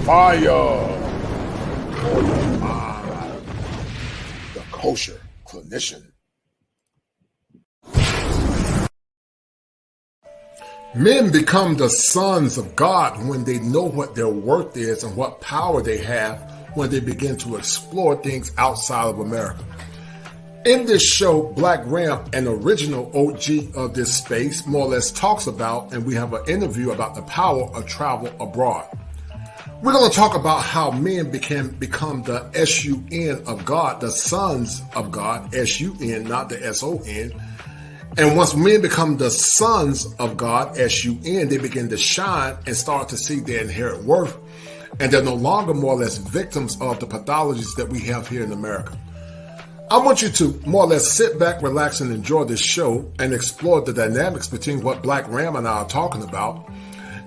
Fire for your mind. The Kosher Clinician. Men become the sons of God when they know what their worth is and what power they have when they begin to explore things outside of America. In this show, Black Ram, an original OG of this space, more or less talks about, and we have an interview about the power of travel abroad. We're going to talk about how men become the S-U-N of God, the sons of God, S-U-N, not the S-O-N. And once men become the sons of God, S-U-N, they begin to shine and start to see their inherent worth. And they're no longer more or less victims of the pathologies that we have here in America. I want you to more or less sit back, relax, and enjoy this show and explore the dynamics between what Black Ram and I are talking about.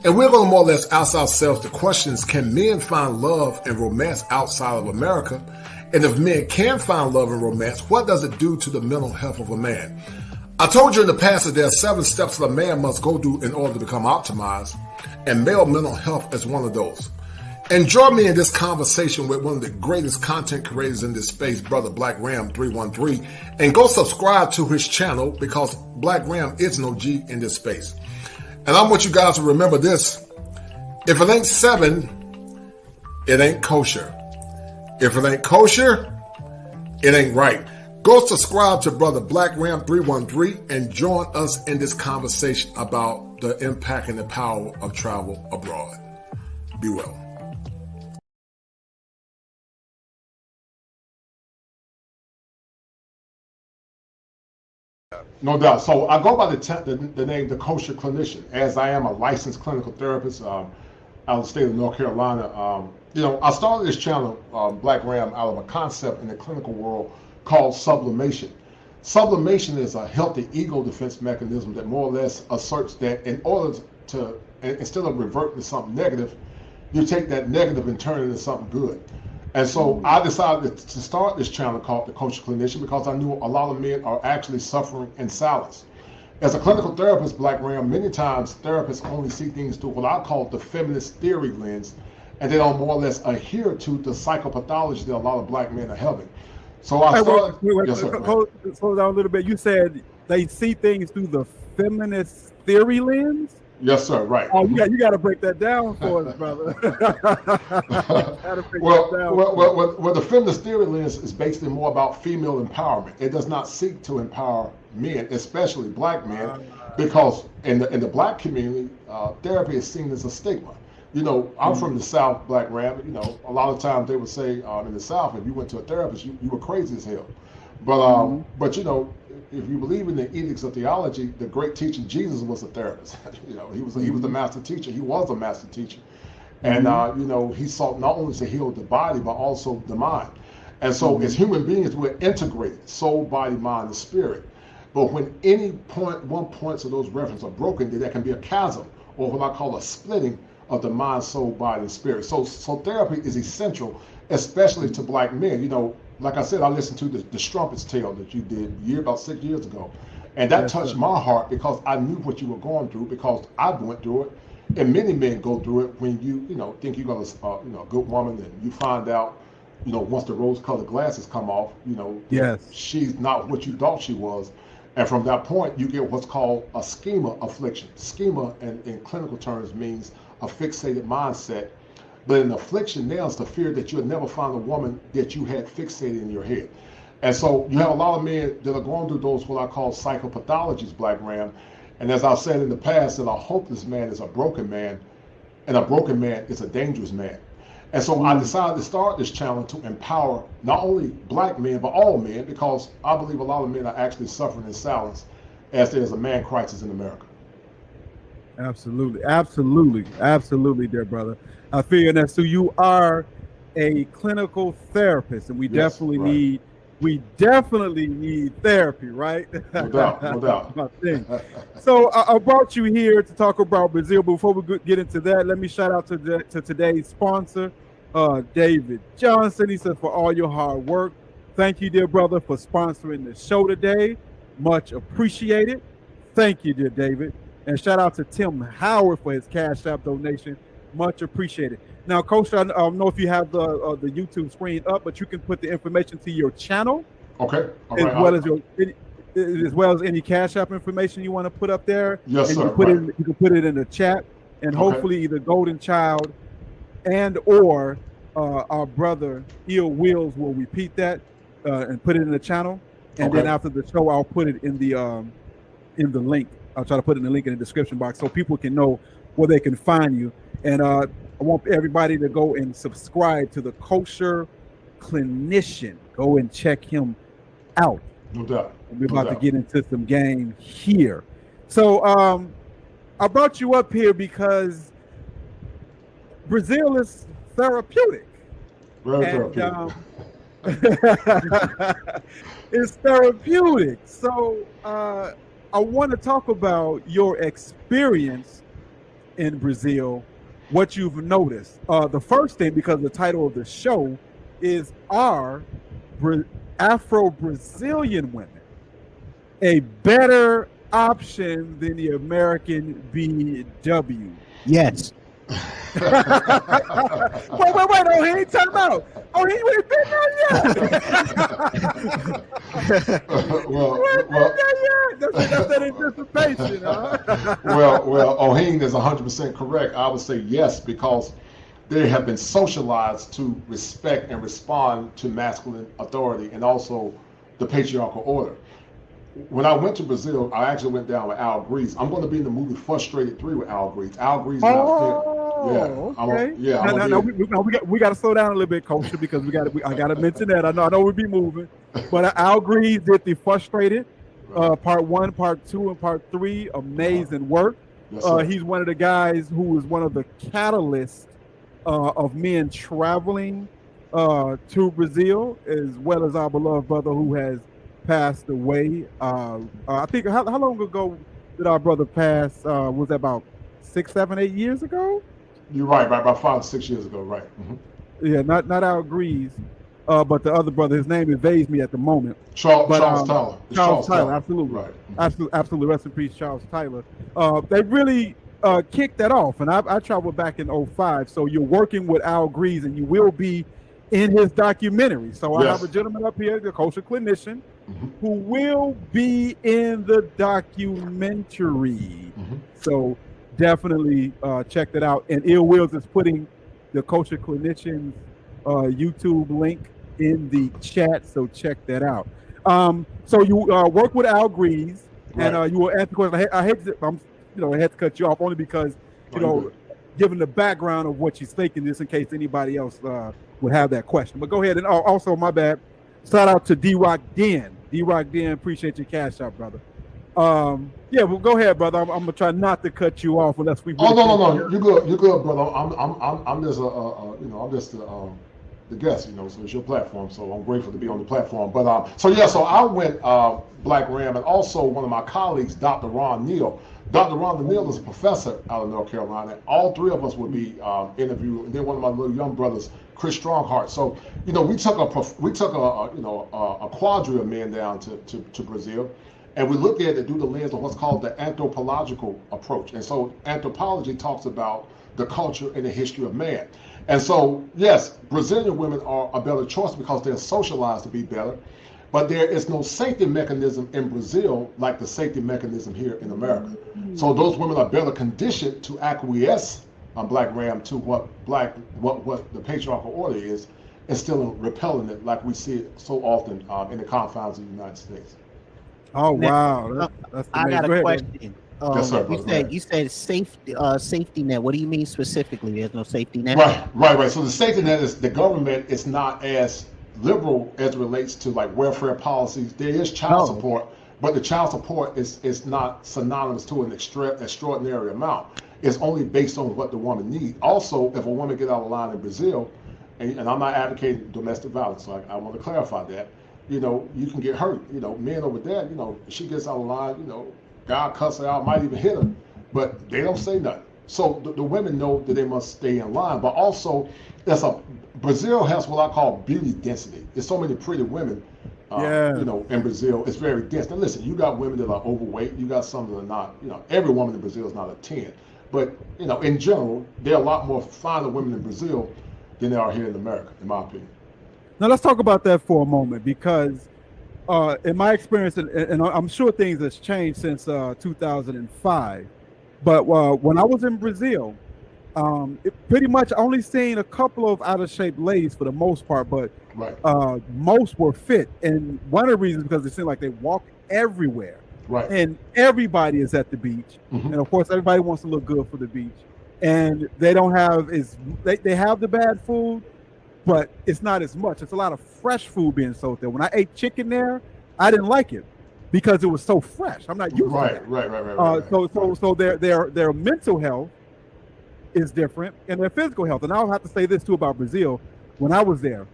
And we're going to more or less ask ourselves the questions, can men find love and romance outside of America? And if men can find love and romance, what does it do to the mental health of a man? I told you in the past that there are 7 steps that a man must go through in order to become optimized, and male mental health is one of those. And join me in this conversation with one of the greatest content creators in this space, Brother Black Ram 313, and go subscribe to his channel because Black Ram is an OG in this space. And I want you guys to remember this. If it ain't 7, it ain't kosher. If it ain't kosher, it ain't right. Go subscribe to Brother Black Ram 313 and join us in this conversation about the impact and the power of travel abroad. Be well. No doubt. So I go by the name The Kosher Clinician, as I am a licensed clinical therapist out of the state of North Carolina. I started this channel, Black Ram, out of a concept in the clinical world called sublimation. Sublimation is a healthy ego defense mechanism that more or less asserts that in order to, instead of reverting to something negative, you take that negative and turn it into something good. And so I decided to start this channel called The Kosher Clinician because I knew a lot of men are actually suffering in silence. As a clinical therapist, Black Ram, many times therapists only see things through what I call the feminist theory lens, and they don't more or less adhere to the psychopathology that a lot of black men are having. So I started. Yes, sir, slow down a little bit. You said they see things through the feminist theory lens? Yes, sir. Right. Oh, you got to break that down for us, brother. Well, the feminist theory lens is basically more about female empowerment. It does not seek to empower men, especially black men, because in the black community, therapy is seen as a stigma. I'm from the South, Black Ram. A lot of times they would say in the South, if you went to a therapist, you were crazy as hell. But if you believe in the edicts of theology, the great teacher Jesus was a therapist. He was the master teacher. He was a master teacher, and he sought not only to heal the body but also the mind. And so, as human beings, we're integrated: soul, body, mind, and spirit. But when one points of those references are broken, then there can be a chasm, or what I call a splitting of the mind, soul, body, and spirit. So therapy is essential, especially to black men. Like I said, I listened to the Strumpet's Tale that you did about 6 years ago. And that touched my heart because I knew what you were going through, because I went through it. And many men go through it when you think you got a good woman, and you find out, once the rose-colored glasses come off, she's not what you thought she was. And from that point, you get what's called a schema affliction. Schema in clinical terms means a fixated mindset. But an affliction now is the fear that you'll never find a woman that you had fixated in your head. And so you have a lot of men that are going through those what I call psychopathologies, Black Ram. And as I've said in the past, that a hopeless man is a broken man, and a broken man is a dangerous man. And so I decided to start this channel to empower not only black men, but all men, because I believe a lot of men are actually suffering in silence as there's a man crisis in America. Absolutely, dear brother. I feel that. So you are a clinical therapist, and we definitely need therapy, right? No doubt. So I brought you here to talk about Brazil. Before we get into that, let me shout out to today's sponsor, David Johnson. He says, for all your hard work, thank you, dear brother, for sponsoring the show today. Much appreciated. Thank you, dear David. And shout out to Tim Howard for his Cash App donation. Much appreciated. Now, Coach, I don't know if you have the YouTube screen up, but you can put the information to your channel, Okay. All as right. well as as well as any Cash App information you want to put up there. Yes, and sir. you can put it in the chat, and Okay. hopefully either Golden Child and or our brother Ill Wills will repeat that and put it in the channel, and then after the show, I'll put it in the link. I'll try to put it in the link in the description box so people can know where they can find you. And I want everybody to go and subscribe to the Kosher Clinician. Go and check him out. No doubt. We're about to get into some game here. So I brought you up here because Brazil is therapeutic. Very therapeutic. It's therapeutic. So I want to talk about your experience in Brazil, what you've noticed. The first thing, because the title of the show is Are Afro-Brazilian Women a better option than the American BW? Yes. wait, oh, he ain't talking about. Oh, he ain't been there yet. That's that anticipation, huh? well, Oheen is 100% correct. I would say yes, because they have been socialized to respect and respond to masculine authority and also the patriarchal order. When I went to Brazil, I actually went down with Al Grease. I'm going to be in the movie Frustrated 3 with Al Grease. Al Grease. We got to slow down a little bit, Coach, because I got to mention that. I know we'll be moving, but Al Grease did the Frustrated part 1, part 2, and part 3. Amazing work. Yes, he's one of the guys who was one of the catalysts of men traveling to Brazil, as well as our beloved brother who has passed away. I think how long ago did our brother pass? Was that about 6, 7, 8 years ago? You're right, about 5 or 6 years ago, right? Mm-hmm. Yeah, not Al Grease, but the other brother. His name evades me at the moment. Charles Tyler. Charles Tyler, absolutely, right. Mm-hmm. Absolutely. Rest in peace, Charles Tyler. They really kicked that off, and I traveled back in 2005. So you're working with Al Grease, and you will be in his documentary. So I have a gentleman up here, the Kosher Clinician, who will be in the documentary. So definitely check that out. And Ill Wills is putting the Kosher Clinician's YouTube link in the chat, so check that out. So you work with Al Grease, and you will ask the question. I had to cut you off only because given the background of what you're thinking, just in case anybody else would have that question. But go ahead, and also my bad. Shout out to D-Rock Den. D-Rock Den, appreciate your cash out, brother. Yeah, well, go ahead, brother. I'm gonna try not to cut you off unless we. No, you're good, brother. I'm just I'm just the guest, so it's your platform. So I'm grateful to be on the platform. But so I went Black Ram, and also one of my colleagues, Dr. Ron Neal. Dr. Ron Neal is a professor out of North Carolina. All three of us would be interviewed, and then one of my little young brothers, Chris Strongheart. So we took a quadrille of men down to Brazil, and we look at it through the lens of what's called the anthropological approach. And so anthropology talks about the culture and the history of man. And so yes, Brazilian women are a better choice because they're socialized to be better. But there is no safety mechanism in Brazil like the safety mechanism here in America. So those women are better conditioned to acquiesce on Black Ram to what the patriarchal order is, and still repelling it like we see it so often in the confines of the United States. Oh wow, that's I got a question. Yes, sir, you said safety net. What do you mean specifically? There's no safety net. Right. So the safety net is the government is not as liberal as it relates to like welfare policies. There is child support, but the child support is not synonymous to an extraordinary amount. It's only based on what the woman needs. Also, if a woman get out of line in Brazil, and I'm not advocating domestic violence, so I want to clarify that, you can get hurt. Men over there, she gets out of line, God cuss her out, might even hit her, but they don't say nothing. So the women know that they must stay in line, but also Brazil has what I call beauty density. There's so many pretty women, in Brazil. It's very dense. Now listen, you got women that are overweight. You got some that are not. Every woman in Brazil is not a 10. But in general, there are a lot more finer women in Brazil than there are here in America, in my opinion. Now let's talk about that for a moment, because in my experience, and I'm sure things has changed since 2005, but when I was in Brazil, pretty much only seen a couple of out of shape ladies for the most part, but Right. Most were fit. And one of the reasons because it seemed like they walk everywhere. Right. And everybody is at the beach. Mhm. And of course, everybody wants to look good for the beach. And they don't have they have the bad food, but it's not as much. It's a lot of fresh food being sold there. When I ate chicken there, I didn't like it because it was so fresh. I'm not used to that. Right. So their mental health is different, and their physical health. And I'll have to say this too about Brazil. When I was there,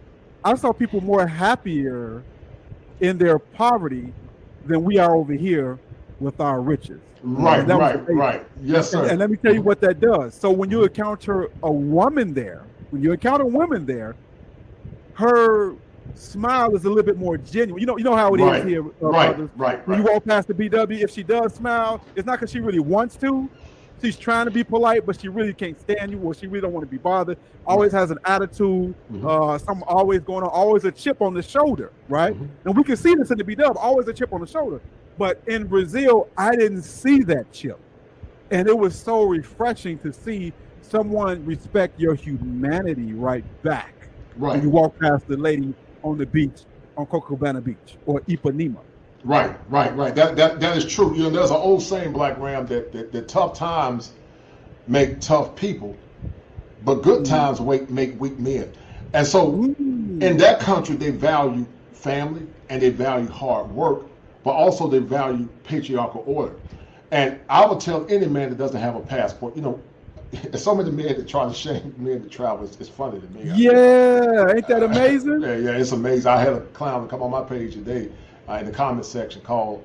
I saw people more happier in their poverty than we are over here with our riches. Right. Yes, sir. And let me tell you what that does. So when you encounter a woman there, her smile is a little bit more genuine. You know how it is here, brothers. When you walk past the BW, if she does smile, it's not because she really wants to. She's trying to be polite, but she really can't stand you, or she really don't want to be bothered. Always has an attitude, something always going on, always a chip on the shoulder, right? And we can see this in the BW, always a chip on the shoulder. But in Brazil, I didn't see that chip. And it was so refreshing to see someone respect your humanity right back. When you walk past the lady on the beach, on Copacabana Beach or Ipanema. Right. That is true. There's an old saying, Black Ram, that tough times make tough people, but good times make weak men. And so in that country, they value family and they value hard work, but also they value patriarchal order. And I would tell any man that doesn't have a passport, so many men that try to shame men to travel, it's funny to me. Yeah, ain't that amazing? Yeah, it's amazing. I had a clown come on my page today in the comment section called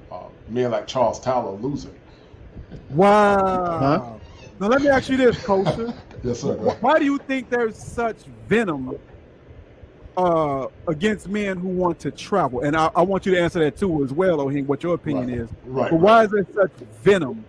men like Charles Tyler a loser. Wow. Now let me ask you this, Kosher. Yes, sir. Why do you think there's such venom against men who want to travel? And I want you to answer that too as well, Ohing, what your opinion is. But why is there such venom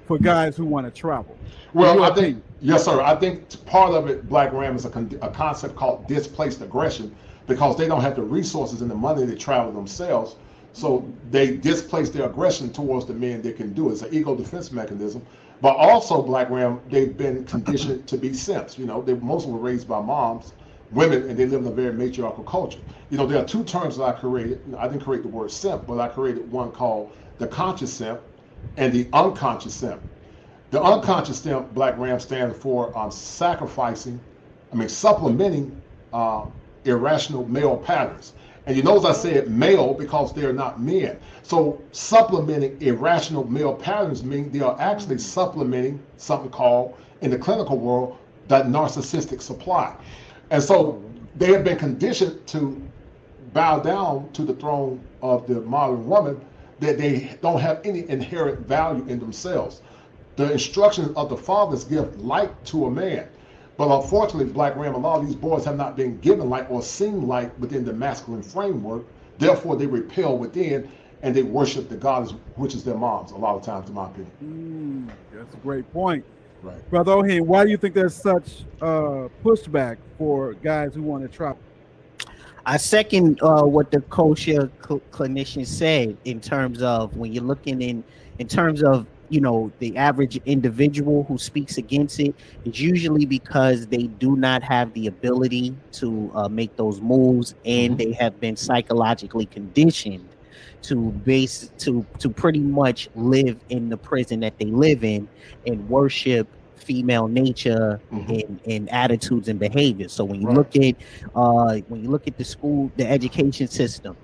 for guys who want to travel? Well, I think, yes, sir. I think part of it, Black Ram, is a concept called displaced aggression, because they don't have the resources and the money to travel themselves. So they displace their aggression towards the men they can do. It's an ego defense mechanism. But also, Black Ram, they've been conditioned to be simps. They mostly were raised by moms, women, and they live in a very matriarchal culture. There are two terms that I created. I didn't create the word simp, but I created one called the conscious simp and the unconscious simp. The unconscious simp, Black Ram, stands for supplementing irrational male patterns. And you notice I said male because they're not men. So supplementing irrational male patterns mean they are actually supplementing something called, in the clinical world, that narcissistic supply. And so they have been conditioned to bow down to the throne of the modern woman, that they don't have any inherent value in themselves. The instructions of the fathers give light to a man. But unfortunately, Black Ram, a lot of these boys have not been given light or seen light within the masculine framework. Therefore, they repel within and they worship the goddess, which is their moms, a lot of times, in my opinion. That's a great point. Right. Brother Ohing, why do you think there's such pushback for guys who want to travel? I second what the kosher clinician said in terms of when you're looking in terms of the average individual who speaks against it, is usually because they do not have the ability to make those moves, and they have been psychologically conditioned to pretty much live in the prison that they live in and worship female nature and attitudes and behaviors. So when you look at the school, the education system,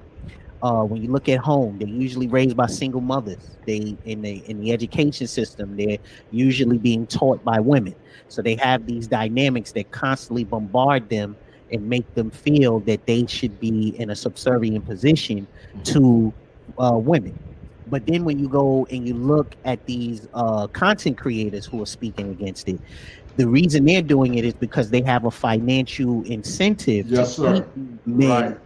when you look at home, they're usually raised by single mothers. They in the education system, they're usually being taught by women. So they have these dynamics that constantly bombard them and make them feel that they should be in a subservient position to women. But then when you go and you look at these content creators who are speaking against it, the reason they're doing it is because they have a financial incentive to keep men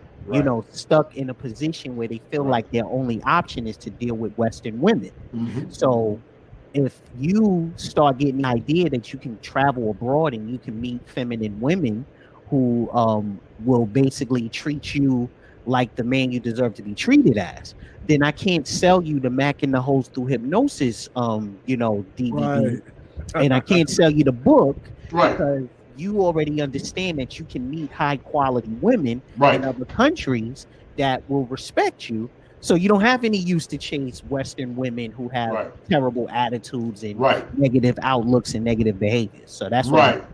stuck in a position where they feel like their only option is to deal with Western women. So if you start getting the idea that you can travel abroad and you can meet feminine women who will basically treat you like the man you deserve to be treated as, then I can't sell you the Mac and the Hoes Through Hypnosis, DVD, Right. and I can't sell you the book Right. because you already understand that you can meet high quality women Right. in other countries that will respect you. So you don't have any use to chase Western women who have Right. terrible attitudes and Right. negative outlooks and negative behaviors. So that's what. Right.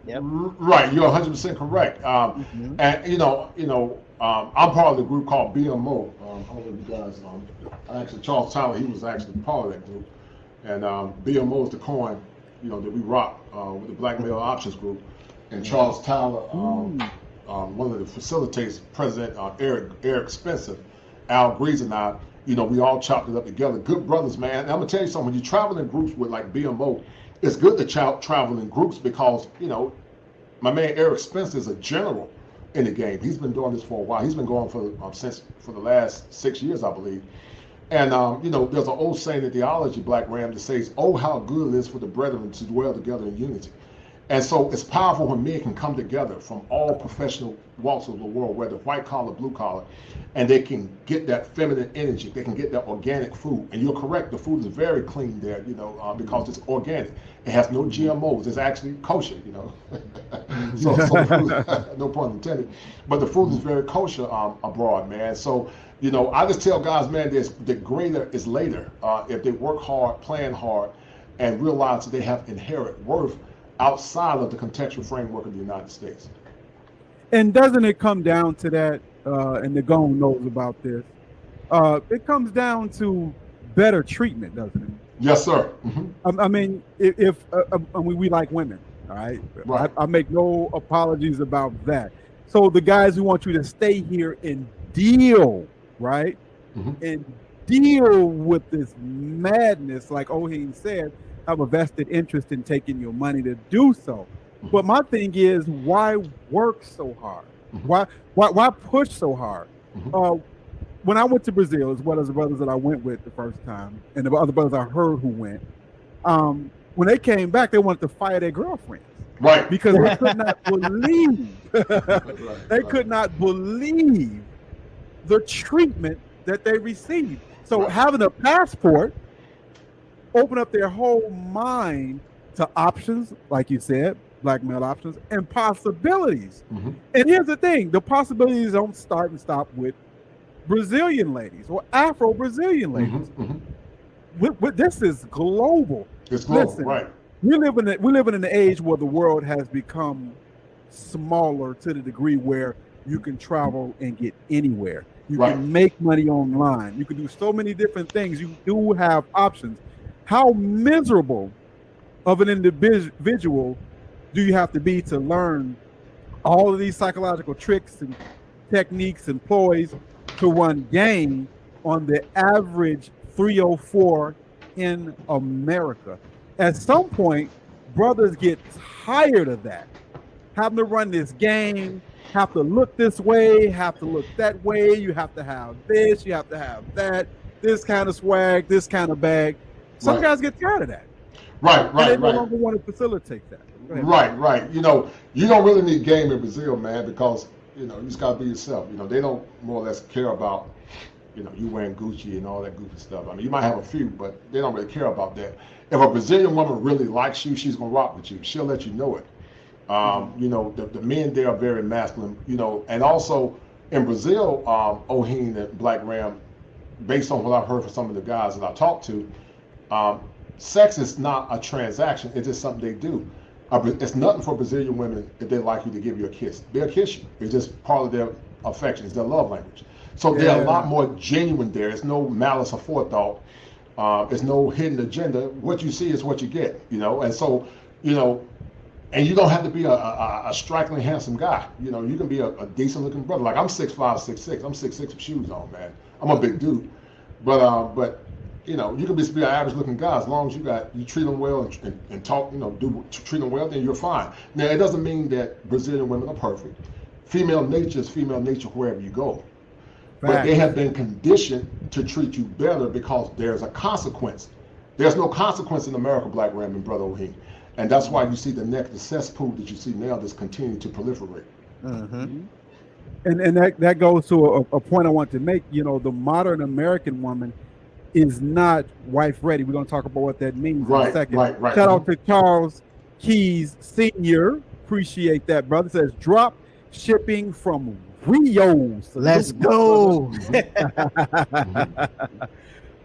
Yep. Right. You're 100% correct. Mhm. And I'm part of the group called BMO. All of you guys, actually Charles Tyler, he was actually part of that group. And BMO is the coin, that we rock with the Black Male Options Group. And Charles Tyler, one of the facilitators, President Eric Spencer, Al Grease, and I, we all chopped it up together. Good brothers, man. And I'm gonna tell you something. When you travel in groups with like BMO, it's good to travel in groups because my man Eric Spencer is a general in the game. He's been doing this for a while. He's been going for the last 6 years, I believe. And there's an old saying in theology, Black Ram, that says, "Oh, how good it is for the brethren to dwell together in unity." And so it's powerful when men can come together from all professional walks of the world, whether white collar, blue collar, and they can get that feminine energy. They can get that organic food. And you're correct, the food is very clean there, because it's organic. It has no GMOs. It's actually kosher, so the food, no pun intended. But the food is very kosher abroad, man. So, I just tell guys, man, the greater is later. If they work hard, plan hard, and realize that they have inherent worth outside of the contextual framework of the United States. And doesn't it come down to that, and the Gone knows about this, it comes down to better treatment, doesn't it? Yes, sir. Mm-hmm. I mean, if we like women, all right? Right. I make no apologies about that. So the guys who want you to stay here and deal, right? Mm-hmm. And deal with this madness, like Oheen said, have a vested interest in taking your money to do so. Mm-hmm. But my thing is, why work so hard? Mm-hmm. Why push so hard? Mm-hmm. When I went to Brazil, as well as the brothers that I went with the first time, and the other brothers I heard who went, when they came back, they wanted to fire their girlfriends. Right. Because they could not believe could not believe the treatment that they received. So having a passport open up their whole mind to options, like you said, black male options, and possibilities. Mm-hmm. And here's the thing, the possibilities don't start and stop with Brazilian ladies or Afro-Brazilian ladies. Mm-hmm. This is global. It's global. Listen, right. We're living in an age where the world has become smaller to the degree where you can travel and get anywhere. You can make money online. You can do so many different things. You do have options. How miserable of an individual do you have to be to learn all of these psychological tricks and techniques and ploys to run game on the average 304 in America? At some point, brothers get tired of that. Having to run this game, have to look this way, have to look that way. You have to have this, you have to have that, this kind of swag, this kind of bag. Some guys get tired of that. Right. And they no longer want to facilitate that. Right. You don't really need game in Brazil, man, because you just gotta be yourself. They don't more or less care about you wearing Gucci and all that goofy stuff. I mean, you might have a few, but they don't really care about that. If a Brazilian woman really likes you, she's gonna rock with you. She'll let you know it. The men there are very masculine. And also in Brazil, Oheen and Black Ram, based on what I've heard from some of the guys that I talked to, sex is not a transaction. It's just something they do. It's nothing for Brazilian women if they like you to give you a kiss. They'll kiss you. It's just part of their affection. It's their love language. So they're a lot more genuine there. There's no malice or forethought. There's no hidden agenda. What you see is what you get, And so, and you don't have to be a strikingly handsome guy. You can be a decent looking brother. Like I'm 6'5", 6'6". I'm 6'6" with shoes on, man. I'm a big dude. But you can be an average looking guy as long as you treat them well and talk, treat them well, then you're fine. Now it doesn't mean that Brazilian women are perfect. Female nature is female nature wherever you go. But they have been conditioned to treat you better because there's a consequence There's no consequence in America, Black Ram and Brother O'Heen. And that's why you see the cesspool that you see now that's continuing to proliferate. And that goes to a point I want to make. You know, the modern American woman is not wife ready. We're going to talk about what that means in a second. Right. Shout out to Charles Keys Sr. Appreciate that, brother. Says drop shipping from Rio. Let's go.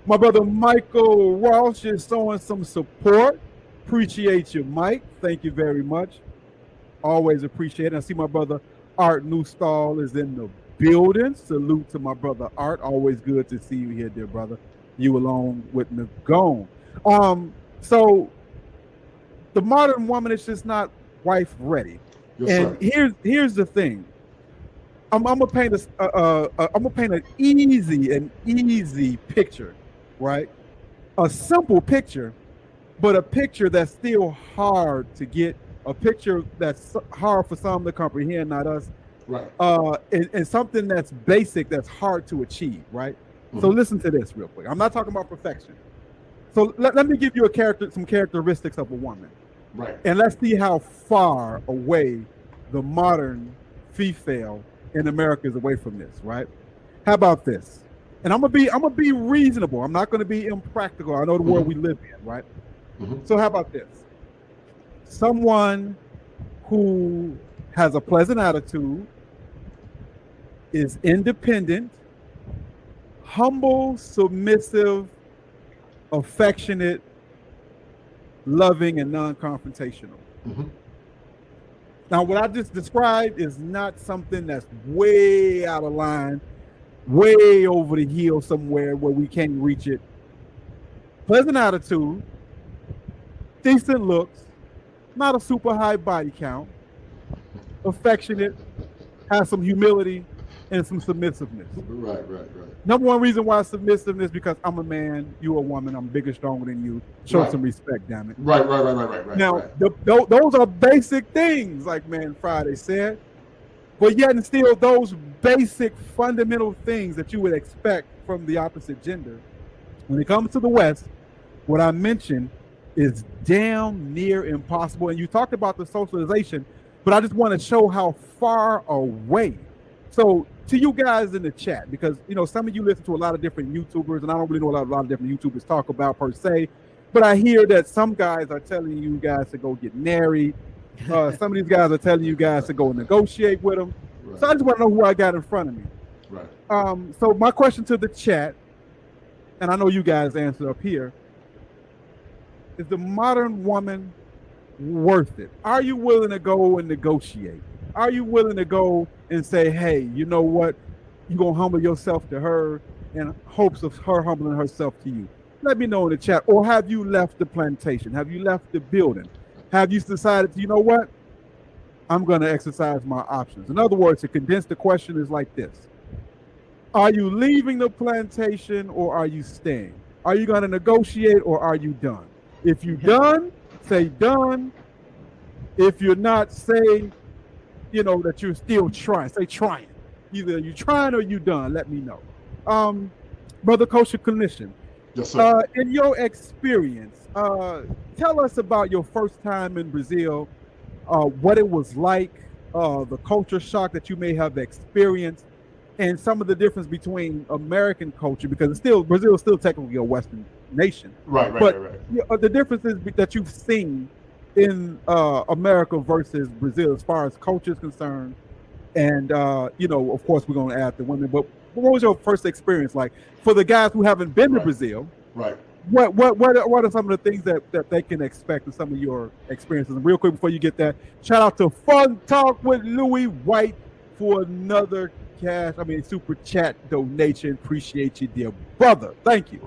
My brother Michael Walsh is showing some support. Appreciate you, Mike. Thank you very much. Always appreciate it. I see my brother Art Newstall is in the building. Salute to my brother Art. Always good to see you here, dear brother. You along with Nagone. So the modern woman is just not wife ready. Yes, and here's the thing. I'm gonna paint an easy picture, right? A simple picture, but a picture that's still hard to get. A picture that's hard for some to comprehend, not us. Right. And something that's basic, that's hard to achieve, right? So listen to this real quick. I'm not talking about perfection. So let me give you some characteristics of a woman. Right. And let's see how far away the modern female in America is away from this, right? How about this? And I'm gonna be reasonable. I'm not gonna be impractical. I know the world we live in, right? So how about this? Someone who has a pleasant attitude, is independent, humble, submissive, affectionate, loving, and non-confrontational. Now, what I just described is not something that's way out of line, way over the hill somewhere where we can't reach it. Pleasant attitude, decent looks, not a super high body count, affectionate, has some humility, and some submissiveness. Right. Number one reason why submissiveness, because I'm a man, you're a woman, I'm bigger, stronger than you. Show some respect, damn it. Right. Now, those are basic things, like Man Friday said, but yet and still, those basic fundamental things that you would expect from the opposite gender, when it comes to the West, what I mentioned is damn near impossible. And you talked about the socialization, but I just want to show how far away. So to you guys in the chat, because you know some of you listen to a lot of different YouTubers, and I don't really know what a lot of different YouTubers talk about per se, but I hear that some guys are telling you guys to go get married. Some of these guys are telling you guys to go negotiate with them. Right. So I just want to know who I got in front of me. Right. So my question to the chat, and I know you guys answered up here, is the modern woman worth it? Are you willing to go and negotiate? Are you willing to go and say, hey, you know what? You're going to humble yourself to her in hopes of her humbling herself to you? Let me know in the chat. Or have you left the plantation? Have you left the building? Have you decided, you know what? I'm going to exercise my options. In other words, to condense the question is like this. Are you leaving the plantation or are you staying? Are you going to negotiate or are you done? If you're done, say done. If you're not, say, you know, that you're still trying. Say trying. Either you're trying or you done. Let me know. Brother Kosher Clinician. Yes, sir. In your experience, tell us about your first time in Brazil, what it was like, the culture shock that you may have experienced, and some of the difference between American culture, because it's still Brazil is still technically a Western nation. Right. The differences that you've seen in America versus Brazil as far as culture is concerned, and you know, of course, we're going to add the women. But what was your first experience like for the guys who haven't been to Brazil? Right. What are some of the things that they can expect in some of your experiences? And real quick before you get that, shout out to Fun Talk with Louis White for another super chat donation. Appreciate you, dear brother. Thank you.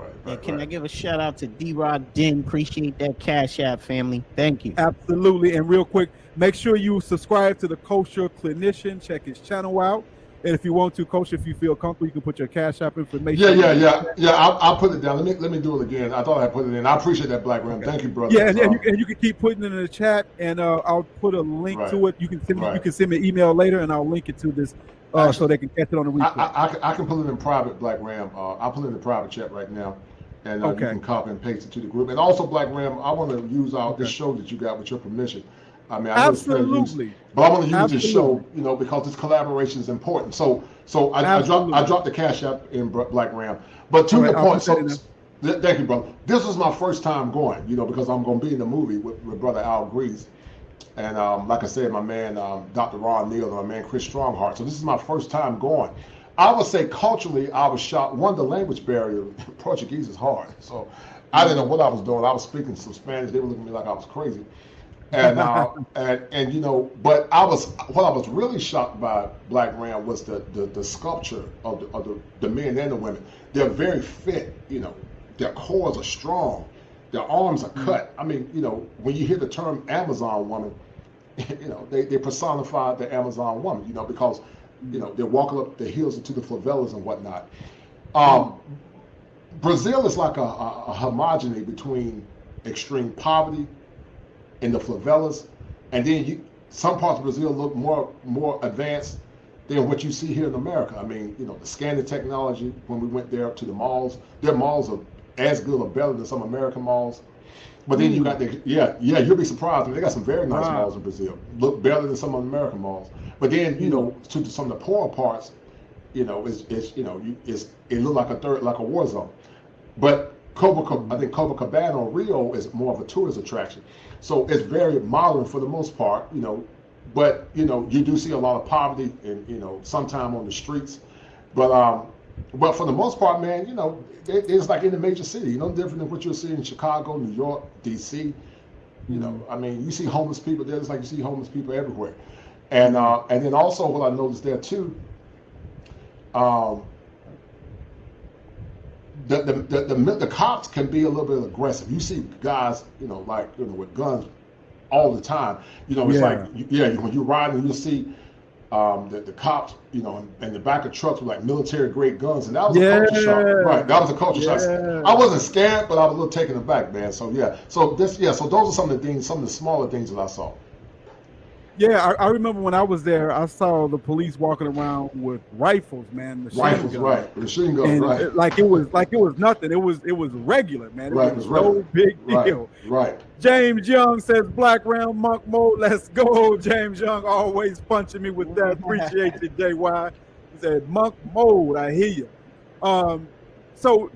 Can I give a shout out to D-Rod Den? Appreciate that Cash App, family. Thank you. Absolutely. And real quick, make sure you subscribe to the Kosher Clinician. Check his channel out. And if you want to, Coach, if you feel comfortable, you can put your Cash App information. Yeah. I'll put it down. Let me do it again. I thought I put it in. I appreciate that, Black Ram. Okay. Thank you, brother. Yeah, and you can keep putting it in the chat, and I'll put a link to it. You can send me an email later, and I'll link it to this so they can catch it on the replay. I can put it in private, Black Ram. I'll put it in the private chat right now, and you can copy and paste it to the group. And also, Black Ram, I want to use this show that you got with your permission. I mean, I know it's fair use, but I want to use this show, because this collaboration is important. So I dropped the Cash App in Black Ram. But to your point, thank you, brother. This was my first time going, because I'm going to be in the movie with Brother Al Grease. And like I said, my man, Dr. Ron Neal, and my man, Chris Strongheart. So this is my first time going. I would say culturally, I was shocked. One, the language barrier, Portuguese is hard. So I didn't know what I was doing. I was speaking some Spanish. They were looking at me like I was crazy. And but what I was really shocked by Black Ram was the sculpture of the men and the women. They're very fit, their cores are strong, their arms are cut. I mean, when you hear the term Amazon woman, they personify the Amazon woman, because they're walking up the hills into the favelas and whatnot. Brazil is like a homogeny between extreme poverty in the favelas, and then some parts of Brazil look more advanced than what you see here in America. I mean, the scanning technology, when we went there to the malls, their malls are as good or better than some American malls. But then you got you'll be surprised. I mean, they got some very nice malls in Brazil, look better than some of the American malls. But then, to some of the poorer parts, it looked like a war zone. But I think Copacabana, Rio, is more of a tourist attraction. So it's very modern for the most part, but you do see a lot of poverty and sometime on the streets. But for the most part, man, it's like in the major city, no different than what you'll see in Chicago, New York, DC. I mean, you see homeless people there, it's like you see homeless people everywhere. And then also what I noticed there too, the cops can be a little bit aggressive. You see guys, with guns all the time. It's like when you're riding, you see the cops, in the back of trucks with like military grade guns, and that was a culture shock. Right, that was a culture shock. I wasn't scared, but I was a little taken aback, man. So so those are some of the things, some of the smaller things that I saw. Yeah, I remember when I was there, I saw the police walking around with rifles, man. Rifles, right? Machine guns, right? Like it was nothing. It was regular, man. It was no big deal. Right. James Young says, Black Ram Monk Mode, let's go. James Young always punching me with that. Appreciate you, JY. He said, Monk Mode, I hear you. So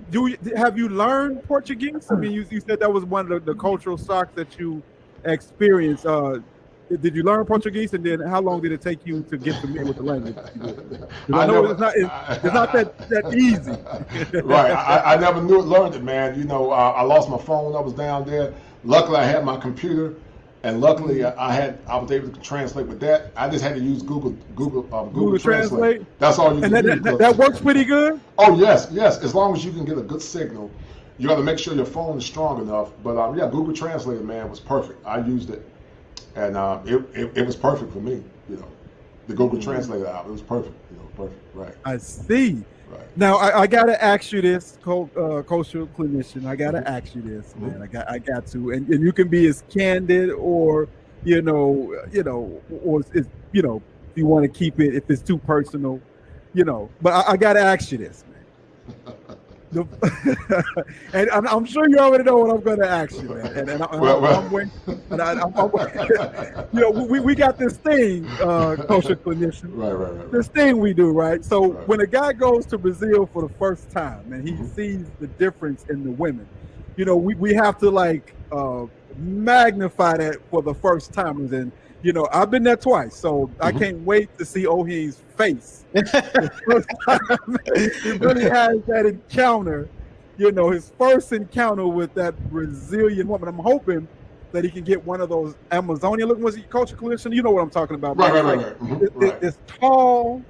have you learned Portuguese? I mean, you said that was one of the cultural shocks that you experienced. Did you learn Portuguese, and then how long did it take you to get familiar with the language? I know it's not that easy. Right. I never learned it, man. I lost my phone when I was down there. Luckily, I had my computer, and luckily I was able to translate with that. I just had to use Google Translate. That's all you can do. That works pretty good? Oh, yes. As long as you can get a good signal. You got to make sure your phone is strong enough. But Google Translate, man, was perfect. I used it. And it was perfect for me, the Google Translator app. It was perfect, perfect, right. I see. Right. Now I gotta ask you this, cultural clinician. I gotta ask you this, man. I got to, and you can be as candid or or if you want to keep it, if it's too personal, But I gotta ask you this, man. And I'm sure you already know what I'm going to ask you, man. I'm waiting. We got this thing, culture clinician. Right. This thing we do, right? So when a guy goes to Brazil for the first time and he sees the difference in the women, we have to magnify that for the first timers. And I've been there twice, so I can't wait to see Ohi's face. He really has that encounter, his first encounter with that Brazilian woman. I'm hoping that he can get one of those Amazonian looking, was he culture clinician? You know what I'm talking about. Right. This tall,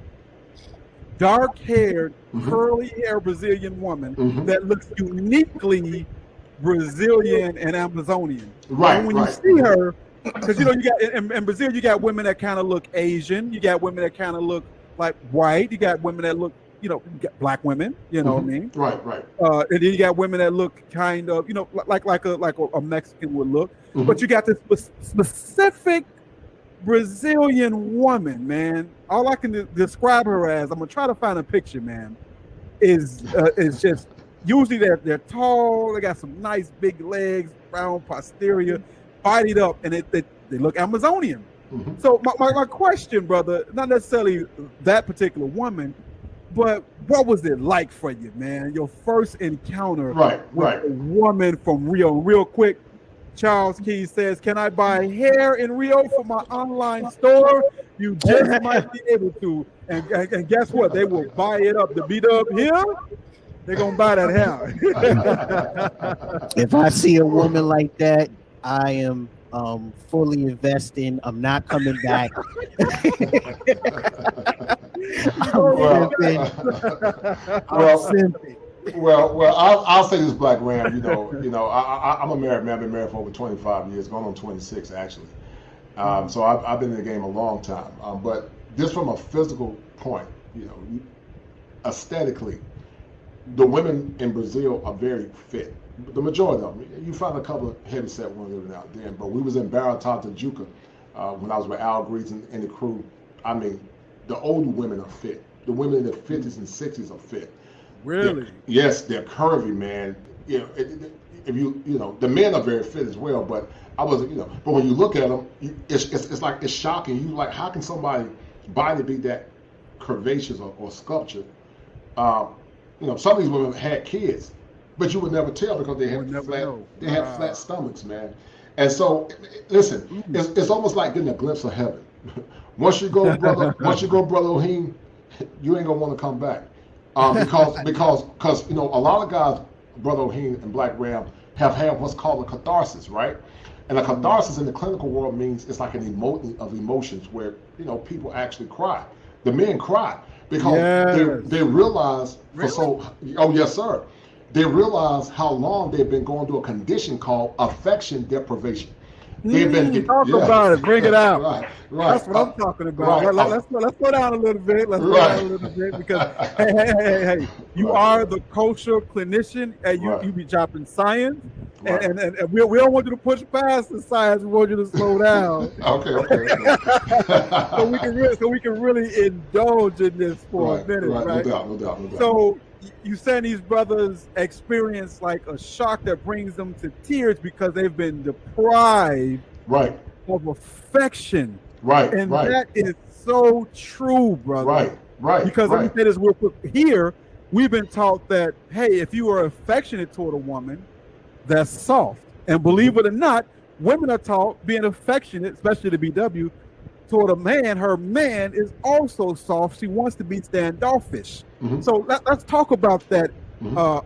dark-haired, curly-hair Brazilian woman that looks uniquely Brazilian and Amazonian. Right. And when you see her, because you got in Brazil, you got women that kind of look Asian, you got women that kind of look like white, you got women that look, you got black women, what I mean? Right. And then you got women that look kind of, like a Mexican would look. But you got this specific Brazilian woman, man. All I can describe her as, I'm gonna try to find a picture, man, is just usually they're tall, they got some nice big legs, round posterior, bodied up, and they look Amazonian. Mhm. So my question, brother, not necessarily that particular woman, but what was it like for you, man? Your first encounter with a woman from Rio. Real quick, Charles Keys says, "Can I buy hair in Rio for my online store? You just might be able to." And guess what? They will buy it up. The beat up here, they're gonna buy that hair. If I see a woman like that, I am fully investing. I'm not coming back. Well, I'll say this, Black Ram. I'm a married man. I've been married for over 25 years, going on 26 actually. So I've been in the game a long time. But just from a physical point, aesthetically, the women in Brazil are very fit. The majority of them. You find a couple of heavyset ones every now and then. But we was in Barata, Tijuca, when I was with Al Grease and the crew. I mean, the older women are fit. The women in their 50s and 60s are fit. Really? Yes, they're curvy, man. The men are very fit as well. But I wasn't, But when you look at them, it's like it's shocking. You like, how can somebody body be that curvaceous or sculptured? Some of these women had kids, but you would never tell because they had flat stomachs, man. And so, listen, it's almost like getting a glimpse of heaven. Once you go, brother Ohim, you ain't gonna want to come back, because a lot of guys, brother Ohim and Black Ram, have had what's called a catharsis, right? And a catharsis in the clinical world means it's like an emoting of emotions where people actually cry. The men cry because they realize yes sir, they realize how long they've been going through a condition called affection deprivation. They've been talk about it, bring it out. Right. That's what I'm talking about. Right. Let's slow down a little bit. Because hey, you are the cultural clinician, and you be dropping science, and we don't want you to push past the science. We want you to slow down. Okay. so we can really indulge in this for a minute, right? No doubt. So you saying these brothers experience like a shock that brings them to tears because they've been deprived of affection. And that is so true, brother. Right. Because let me say this real quick. Here, we've been taught that, hey, if you are affectionate toward a woman, that's soft. And believe it or not, women are taught being affectionate, especially the BW, toward a man, her man is also soft. She wants to be standoffish. So let's talk about that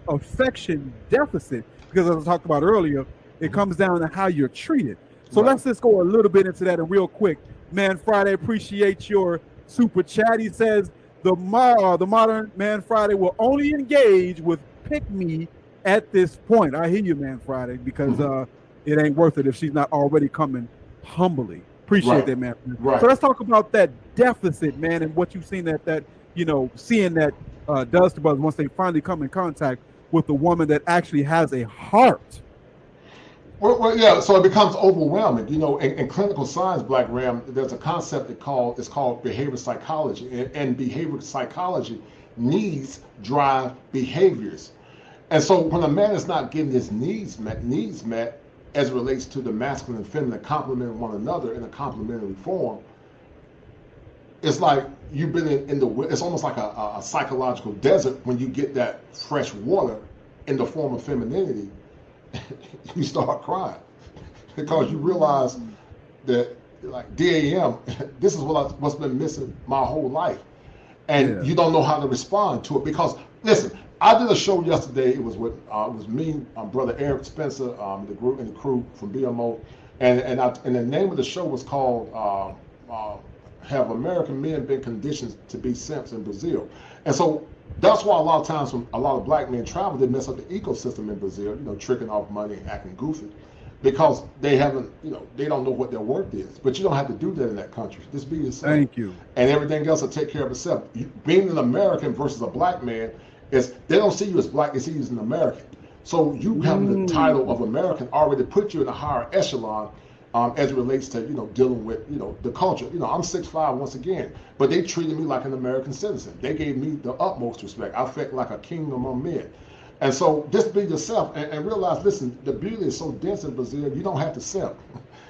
affection deficit, because as I talked about earlier, it comes down to how you're treated. So let's just go a little bit into that and real quick. Man Friday, appreciate your super chat. He says the modern Man Friday will only engage with pick me at this point. I hear you, Man Friday, because it ain't worth it if she's not already coming humbly. Appreciate that, man. So let's talk about that deficit, man, and what you've seen that seeing that does to brothers once they finally come in contact with a woman that actually has a heart. Well, yeah. So it becomes overwhelming. In clinical science, Black Ram, there's a concept it's called behavioral psychology, and behavioral psychology needs drive behaviors. And so when a man is not getting his needs met as it relates to the masculine and feminine complementing one another in a complementary form, it's like you've been it's almost like a psychological desert when you get that fresh water in the form of femininity. You start crying because you realize that, like, DAM, this is what's been missing my whole life. And you don't know how to respond to it because, listen, I did a show yesterday. It was me, brother Eric Spencer, the group and the crew from BMO, and the name of the show was called "Have American Men Been Conditioned to Be Simps in Brazil?" And so that's why a lot of times when a lot of black men travel, they mess up the ecosystem in Brazil, tricking off money and acting goofy, because they haven't, they don't know what their worth is. But you don't have to do that in that country. Just be yourself. Thank you. And everything else will take care of itself. Being an American versus a black man is they don't see you as black, they see you as an American. So you having the title of American already put you in a higher echelon as it relates to, dealing with, the culture. I'm 6'5" once again, but they treated me like an American citizen. They gave me the utmost respect. I felt like a king among men. And so just be yourself and realize, listen, the beauty is so dense in Brazil, you don't have to simp.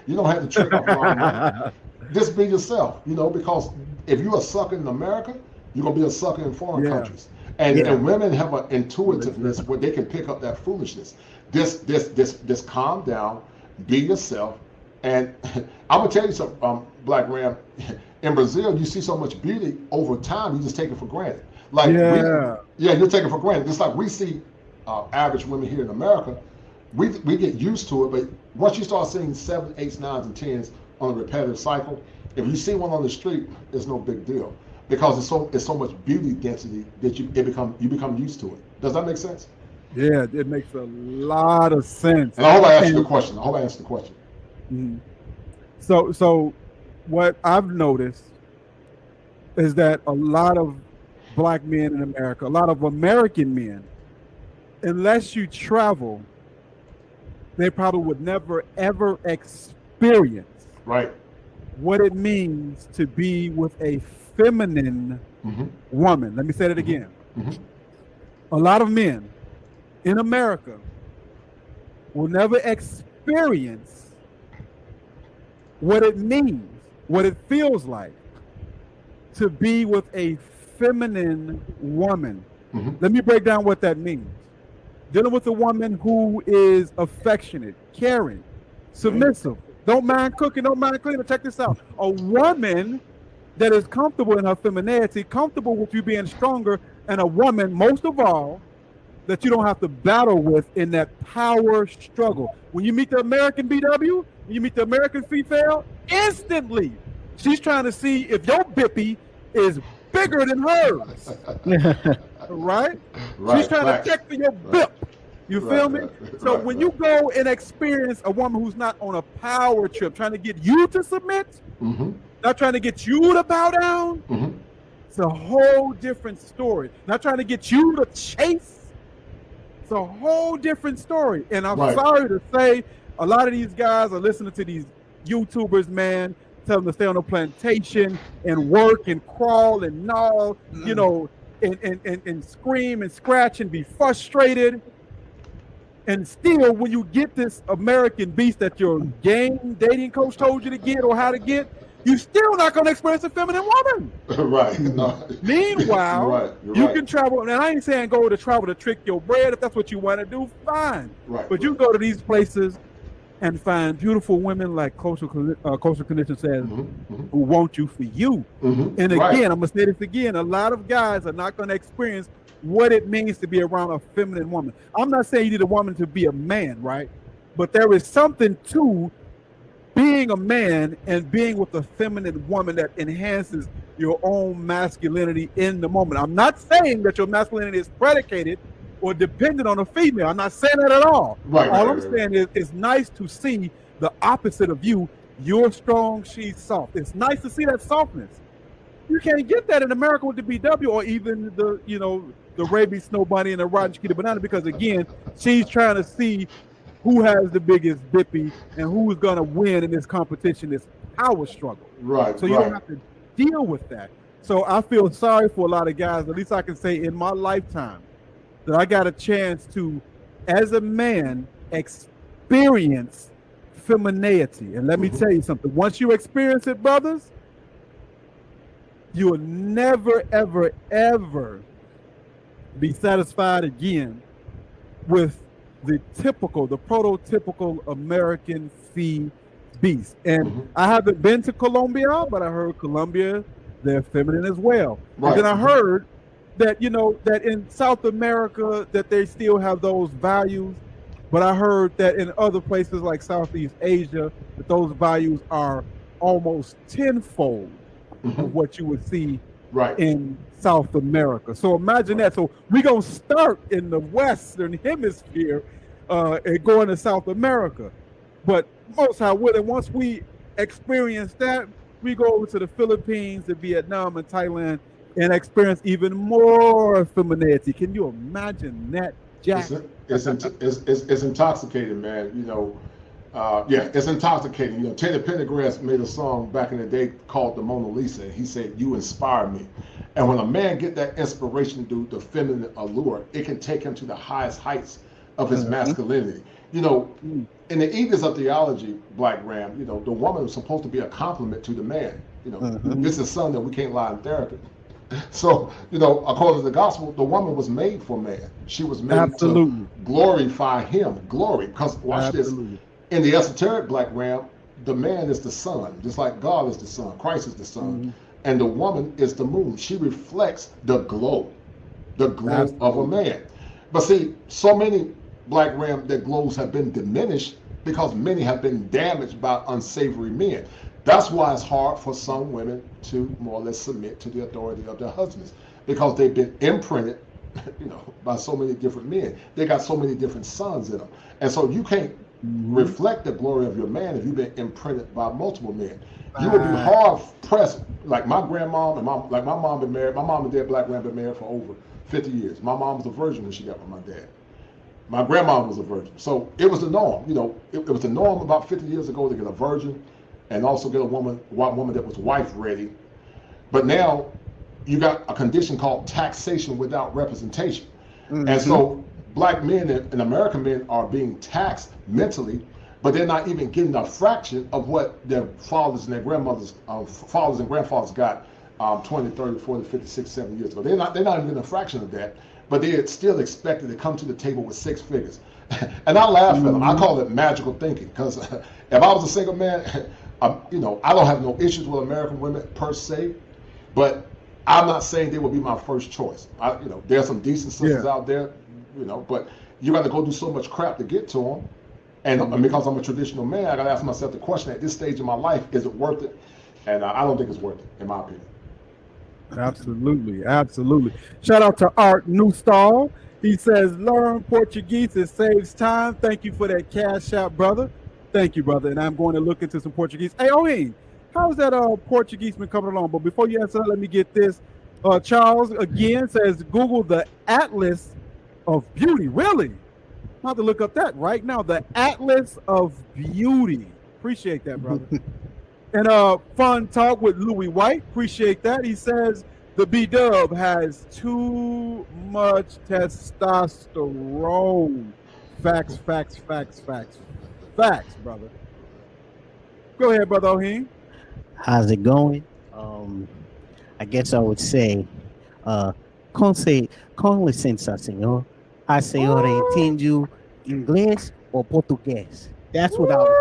You don't have to trick off a lot of money. Just be yourself, because if you're a sucker in America, you're going to be a sucker in foreign countries. And women have an intuitiveness where they can pick up that foolishness. This calm down, be yourself. And I'm going to tell you something, Black Ram. In Brazil, you see so much beauty over time, you just take it for granted. Like, you're taking it for granted. Just like we see average women here in America, we get used to it. But once you start seeing 7s, 8s, 9s, and 10s on a repetitive cycle, if you see one on the street, it's no big deal because it's so much beauty density that you become used to it. Does that make sense? Yeah, it makes a lot of sense. And I hope I answered the question. Mm-hmm. So what I've noticed is that a lot of Black men in America, a lot of American men, unless you travel, they probably would never ever experience what it means to be with a feminine woman. Let me say that again. A lot of men in America will never experience what it means, what it feels like to be with a feminine woman. Let me break down what that means. Dealing with a woman who is affectionate, caring, submissive, don't mind cooking, don't mind cleaning. Check this out. A woman that is comfortable in her femininity, comfortable with you being stronger, and a woman, most of all, that you don't have to battle with in that power struggle. When you meet the American BW, when you meet the American female, instantly she's trying to see if your bippy is bigger than hers. Right? She's trying to check for your bip. You feel me? So when you go and experience a woman who's not on a power trip, trying to get you to submit, not trying to get you to bow down, it's a whole different story. Not trying to get you to chase, it's a whole different story. And I'm sorry to say, a lot of these guys are listening to these YouTubers, man, tell them to stay on the plantation and work and crawl and gnaw, and scream and scratch and be frustrated. And still, when you get this American beast that your game dating coach told you to get or how to get, you're still not going to experience a feminine woman. No. Meanwhile, you can travel, and I ain't saying go to travel to trick your bread. If that's what you want to do, fine. But you go to these places and find beautiful women, like Coastal Condition says, who want you for you. And again, I'm going to say this again, a lot of guys are not going to experience what it means to be around a feminine woman. I'm not saying you need a woman to be a man, right? But there is something to being a man and being with a feminine woman that enhances your own masculinity in the moment. I'm not saying that your masculinity is predicated or dependent on a female. I'm not saying that at all. All I'm saying is it's nice to see the opposite of you. You're strong, she's soft. It's nice to see that softness. You can't get that in America with the BW or even the rabies snow bunny and the rotten chiquita banana, because again, she's trying to see who has the biggest bippy and who's gonna win in this competition, this power struggle. So you don't have to deal with that. So I feel sorry for a lot of guys, at least I can say in my lifetime, that I got a chance to, as a man, experience femininity. And let me tell you something, once you experience it, brothers, you will never, ever, ever be satisfied again with the prototypical American fee beast. And I haven't been to Colombia, but I heard Colombia, they're feminine as well. And then I heard that, that in South America, that they still have those values. But I heard that in other places like Southeast Asia, that those values are almost tenfold of what you would see in South America. So imagine that. So we're going to start in the Western Hemisphere and go into South America. But most how would, and once we experience that, we go over to the Philippines, to Vietnam, and Thailand, and experience even more femininity. Can you imagine that, Jack? It's intoxicating, man. It's intoxicating. Teddy Pendergrass made a song back in the day called "The Mona Lisa." And he said, "You inspire me," And when a man get that inspiration through the feminine allure, it can take him to the highest heights of his masculinity. You know, in the ethos of theology, Black Ram, you know, the woman is supposed to be a complement to the man. You know, this is something that we can't lie in therapy. So, you know, according to the gospel, the woman was made for man. She was made to glorify him. Glory. Because, watch this, in the esoteric Black Ram, the man is the sun, just like God is the sun, Christ is the sun, and the woman is the moon. She reflects the glow of a man. But see, so many Black Ram, their glows have been diminished because many have been damaged by unsavory men. That's why it's hard for some women to more or less submit to the authority of their husbands, because they've been imprinted, you know, by so many different men. They got so many different sons in them. And so you can't reflect the glory of your man if you've been imprinted by multiple men. You would be hard pressed. Like my grandmom and my mom been married. My mom and dad, Black Ram, been married for over 50 years. My mom was a virgin when she got with my dad. My grandma was a virgin. So it was the norm. You know, it was the norm about 50 years ago to get a virgin and also get a woman that was wife ready. But now you got a condition called taxation without representation. And so Black men and American men are being taxed mentally, but they're not even getting a fraction of what their fathers and their grandmothers, fathers and grandfathers got 20, 30, 40, 50, 60, 70 years ago. They're not even getting a fraction of that, but they're still expected to come to the table with 6 figures. And I laugh at them. I call it magical thinking, because if I was a single man, you know, I don't have no issues with American women per se, but I'm not saying they would be my first choice. You know, there's some decent sisters out there, you know, but you got to go do so much crap to get to them. And because I'm a traditional man, I got to ask myself the question at this stage of my life, is it worth it? And I don't think it's worth it, in my opinion. Absolutely, absolutely. Shout out to Art Newstall. He says, learn Portuguese, it saves time. Thank you for that cash out, brother. Thank you, brother. And I'm going to look into some Portuguese. Hey, Owen, how's that Portuguese been coming along? But before you answer that, let me get this. Charles, again, says, Google the Atlas of Beauty. Really? I'll have to look up that right now. The Atlas of Beauty. Appreciate that, brother. And fun talk with Louis White. Appreciate that. He says the B-dub has too much testosterone. Facts, facts, facts, facts. Facts, brother. Go ahead, brother Oheen. How's it going? I guess I would say, con licença, senhor. A senhora entende inglês ou português? That's what I would say.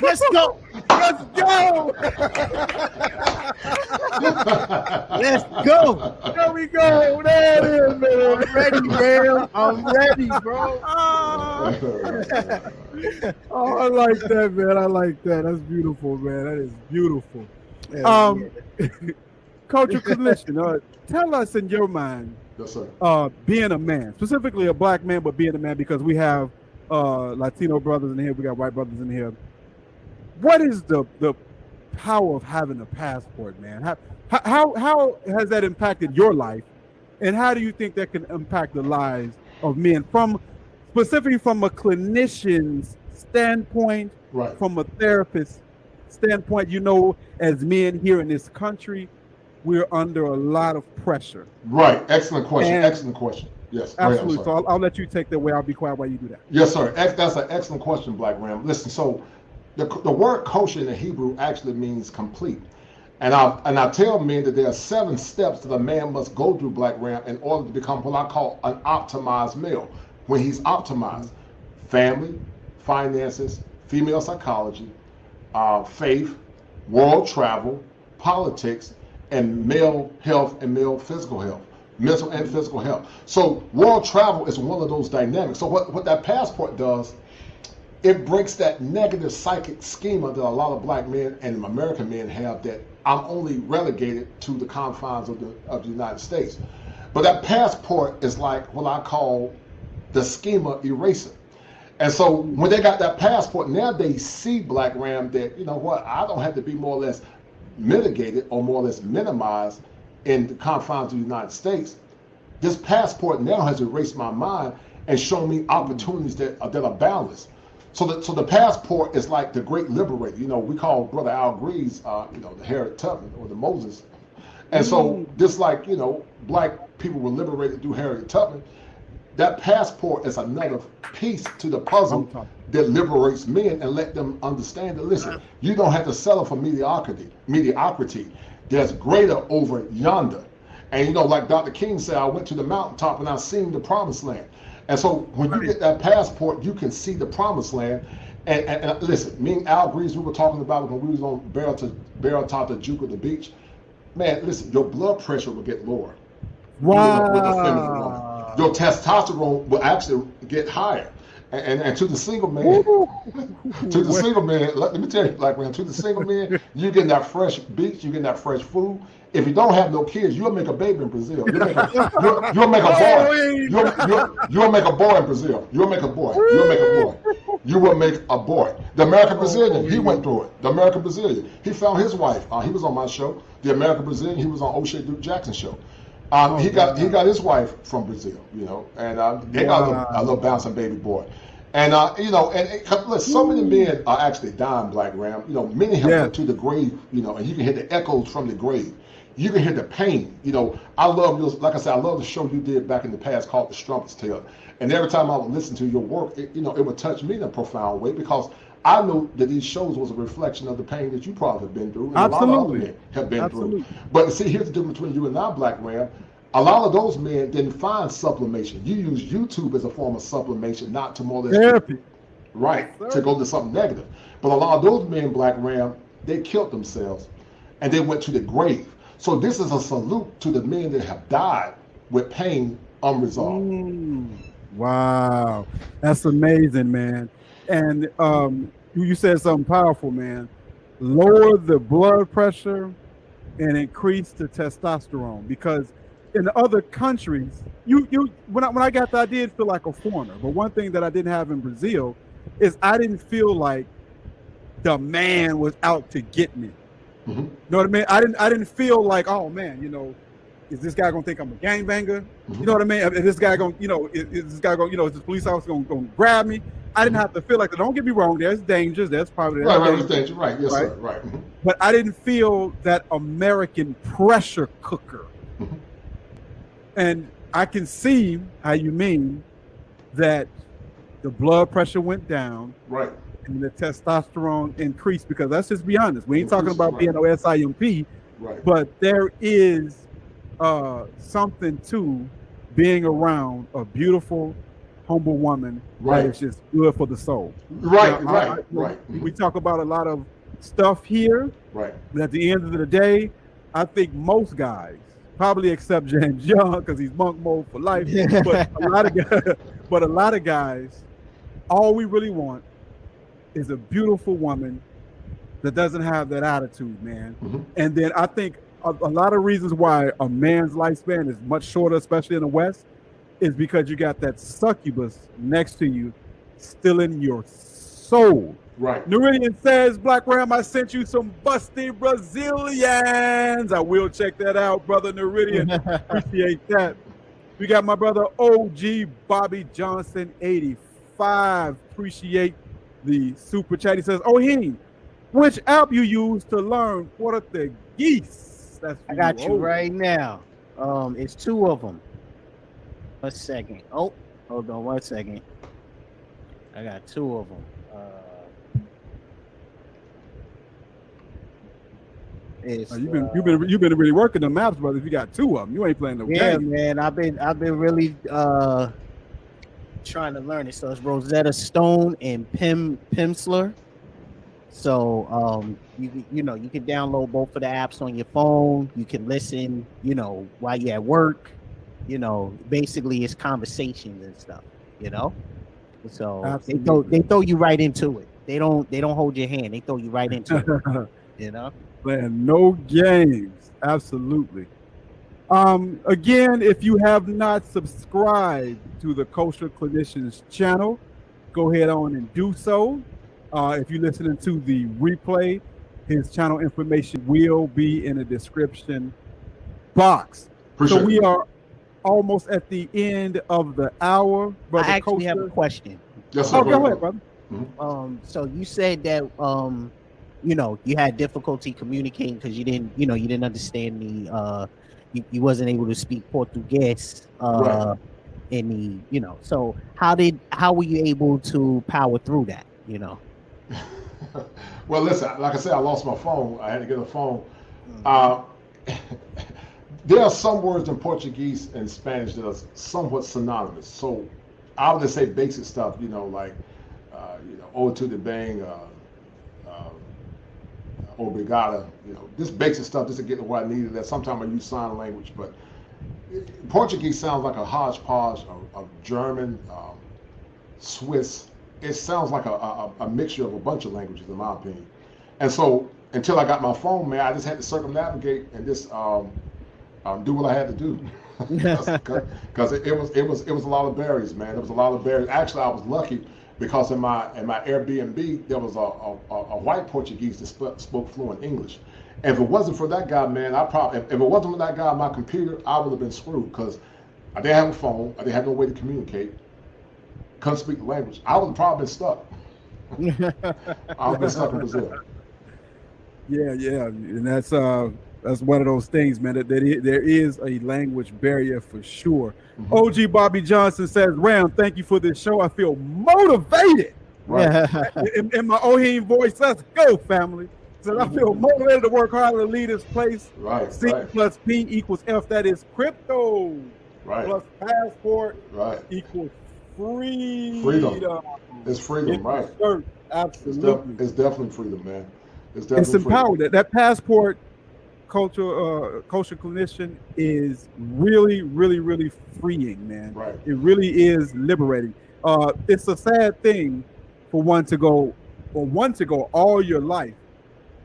Let's go! Let's go! Let's go! There we go! There it is, man! I'm ready, man! I'm ready, bro! Oh, I like that, man. I like that. That's beautiful, man. That is beautiful. Culture Collision, tell us in your mind, yes, sir. Being a man, specifically a Black man, but being a man, because we have Latino brothers in here, we got white brothers in here. What is the power of having a passport, man? How has that impacted your life, and how do you think that can impact the lives of men, specifically from a clinician's standpoint, right, from a therapist standpoint? You know, as men here in this country, we're under a lot of pressure. Right. Excellent question. Excellent question. Yes. Absolutely. So I'll let you take that way. I'll be quiet while you do that. Yes, sir. That's an excellent question, Black Ram. Listen, so the word kosher in the Hebrew actually means complete. And I tell men that there are 7 steps that a man must go through, Black Ram, in order to become what I call an optimized male. When he's optimized: family, finances, female psychology, faith, world travel, politics, and male health and male physical health, mental and physical health. So world travel is one of those dynamics. So what that passport does, it breaks that negative psychic schema that a lot of Black men and American men have, that I'm only relegated to the confines of the United States. But that passport is like what I call the schema eraser. And so when they got that passport, now they see, Black Ram, that, you know what, I don't have to be more or less mitigated or more or less minimized in the confines of the United States. This passport now has erased my mind and shown me opportunities that are boundless. So the passport is like the great liberator. You know, we call Brother Al Greaves, you know, the Harriet Tubman or the Moses. And so, just like, black people were liberated through Harriet Tubman, that passport is another piece to the puzzle that liberates men and let them understand that, listen, you don't have to settle for mediocrity. There's greater over yonder. And, like Dr. King said, I went to the mountaintop and I seen the promised land. And so when you get that passport, you can see the promised land. And listen, me and Al Greaves, we were talking about when we was on Barrel Top of Juke at the beach. Man, listen, your blood pressure will get lower. Wow. Your testosterone will actually get higher. And to the single man, let me tell you, like, man, to the single man, you getting that fresh beach, you getting that fresh food. If you don't have no kids, you'll make a baby in Brazil. You'll make a boy. You'll make a boy in Brazil. You'll make a boy. You will make a boy. The American Brazilian, he went through it. The American Brazilian, he found his wife. He was on my show. The American Brazilian, he was on O'Shea Duke Jackson's show. He got his wife from Brazil, and they got a little bouncing baby boy. And so many men are actually dying, Black Ram. Many have went to the grave, and you can hear the echoes from the grave. You can hear the pain. I love those, like I said, I love the show you did back in the past called The Strumpet's Tale. And every time I would listen to your work, it would touch me in a profound way, because I know that these shows was a reflection of the pain that you probably have been through, and a lot of other men have been through. But see, here's the difference between you and I, Black Ram. A lot of those men didn't find sublimation. You use YouTube as a form of sublimation, not to more or less therapy. Right, to go to something negative. But a lot of those men, Black Ram, they killed themselves and they went to the grave. So this is a salute to the men that have died with pain unresolved. Wow, that's amazing, man. And you said something powerful, man. Lower the blood pressure and increase the testosterone, because in other countries, when I got there, I did feel like a foreigner. But one thing that I didn't have in Brazil is I didn't feel like the man was out to get me. You know what I mean? I didn't feel like, oh man, is this guy gonna think I'm a gangbanger? You know what I mean? Is this guy gonna, is this guy gonna, is this police officer gonna grab me? I didn't have to feel like that. Don't get me wrong, there's dangers. There's probably danger. Right, yes, sir. Right. But I didn't feel that American pressure cooker. And I can see how you mean that the blood pressure went down. Right. And the testosterone increased, because let's just be honest, we ain't talking about being no SIMP, but there is something to being around a beautiful, humble woman that is just good for the soul. Right. We talk about a lot of stuff here. Right. But at the end of the day, I think most guys, probably except James Young, because he's monk mode for life, but a lot of guys, all we really want is a beautiful woman that doesn't have that attitude, man. And then I think a lot of reasons why a man's lifespan is much shorter, especially in the West, is because you got that succubus next to you, stealing your soul. Right. Neridian says, Black Ram, I sent you some busty Brazilians. I will check that out, brother Neridian. Appreciate that. We got my brother OG Bobby Johnson 85. Appreciate the super chat. He says, Oheen, which app you use to learn Portuguese? I got you right now. It's two of them. 1 second. Oh, hold on 1 second. I got two of them. You've been really working the maps, brother. If you got two of them, you ain't playing no game. Yeah, man. I've been really trying to learn it. So it's Rosetta Stone and Pimsleur. So you can download both of the apps on your phone. You can listen, while you're at work. Basically it's conversations and stuff. So they throw you right into it. They don't hold your hand. They throw you right into it. Playing no games. Absolutely. Again, if you have not subscribed to the Kosher Clinicians channel, go ahead on and do so. If you're listening to the replay, his channel information will be in the description box. So we are almost at the end of the hour. I actually have a question. Yes, sir. Go ahead, brother. So you said that you had difficulty communicating because you didn't understand you wasn't able to speak Portuguese Right. in so how were you able to power through that? Well, listen, like I said, I lost my phone. I had to get a phone. Mhm. Uh, there are some words in Portuguese and Spanish that are somewhat synonymous. So I would just say basic stuff, like, ode to the bang, obrigada, just basic stuff just to get to where I needed that. Sometimes I use sign language, but Portuguese sounds like a hodgepodge of German, Swiss. It sounds like a mixture of a bunch of languages, in my opinion. And so until I got my phone, man, I just had to circumnavigate and just do what I had to do. Because it was a lot of barriers, man. There was a lot of barriers. Actually, I was lucky because in my Airbnb there was a white Portuguese that spoke fluent English. And if it wasn't for that guy, man, if it wasn't for that guy on my computer, I would have been screwed because I didn't have a phone. I didn't have no way to communicate. Couldn't speak the language. I would have probably been stuck. I would have been stuck in Brazil. Yeah, and that's one of those things, man. That there is a language barrier for sure. Mhm. OG Bobby Johnson says, "Ram, thank you for this show. I feel motivated." Right. In my Ohine voice, let's go, family. So I feel motivated to work harder to lead this place. Right. C Right. plus P equals F. That is crypto Right. plus passport Right. equals freedom. Freedom. It's freedom, right? Absolutely. It's definitely freedom, man. It's It's definitely freedom. empowered. That passport culture clinician is really, really, really freeing, man. Right. It really is liberating. It's a sad thing for one to go all your life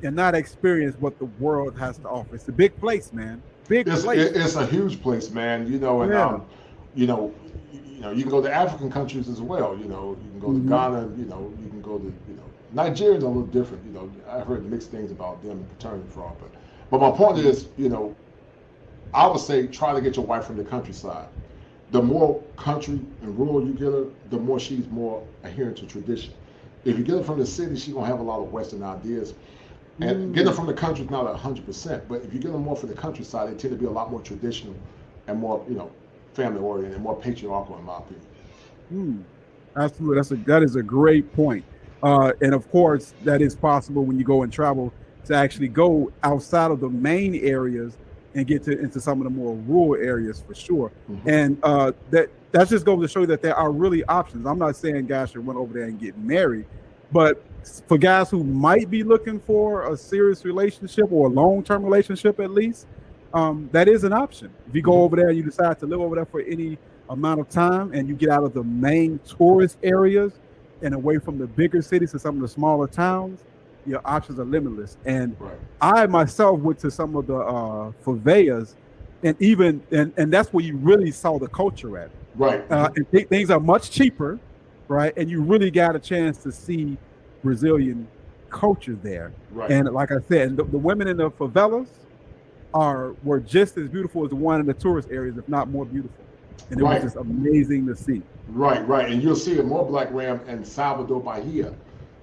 and not experience what the world has to offer. It's a big place, man. Big place. It's a huge place, man. And Yeah. you can go to African countries as well. You can go to Mhm. Ghana. You can go to Nigerians are a little different. I've heard mixed things about them and paternity fraud, but my point is, I would say try to get your wife from the countryside. The more country and rural you get her, the more she's more adherent to tradition. If you get her from the city, she's gonna have a lot of Western ideas. And getting her from the country is not 100%, but if you get them more from the countryside, they tend to be a lot more traditional and more, family oriented and more patriarchal, in my opinion. Absolutely. That is a great point. And of course, that is possible when you go and travel to actually go outside of the main areas and get into some of the more rural areas for sure. Mm-hmm. And that just goes to show you that there are really options. I'm not saying guys should run over there and get married, but for guys who might be looking for a serious relationship or a long-term relationship at least, that is an option. If you go over there and you decide to live over there for any amount of time and you get out of the main tourist areas and away from the bigger cities to some of the smaller towns, your options are limitless. And Right. I myself went to some of the favelas, and that's where you really saw the culture at. Right. And things are much cheaper, right? And you really got a chance to see Brazilian culture there. Right. And like I said, the women in the favelas were just as beautiful as the one in the tourist areas, if not more beautiful. And it was just amazing to see. Right. And you'll see it more, Black Ram, in Salvador Bahia.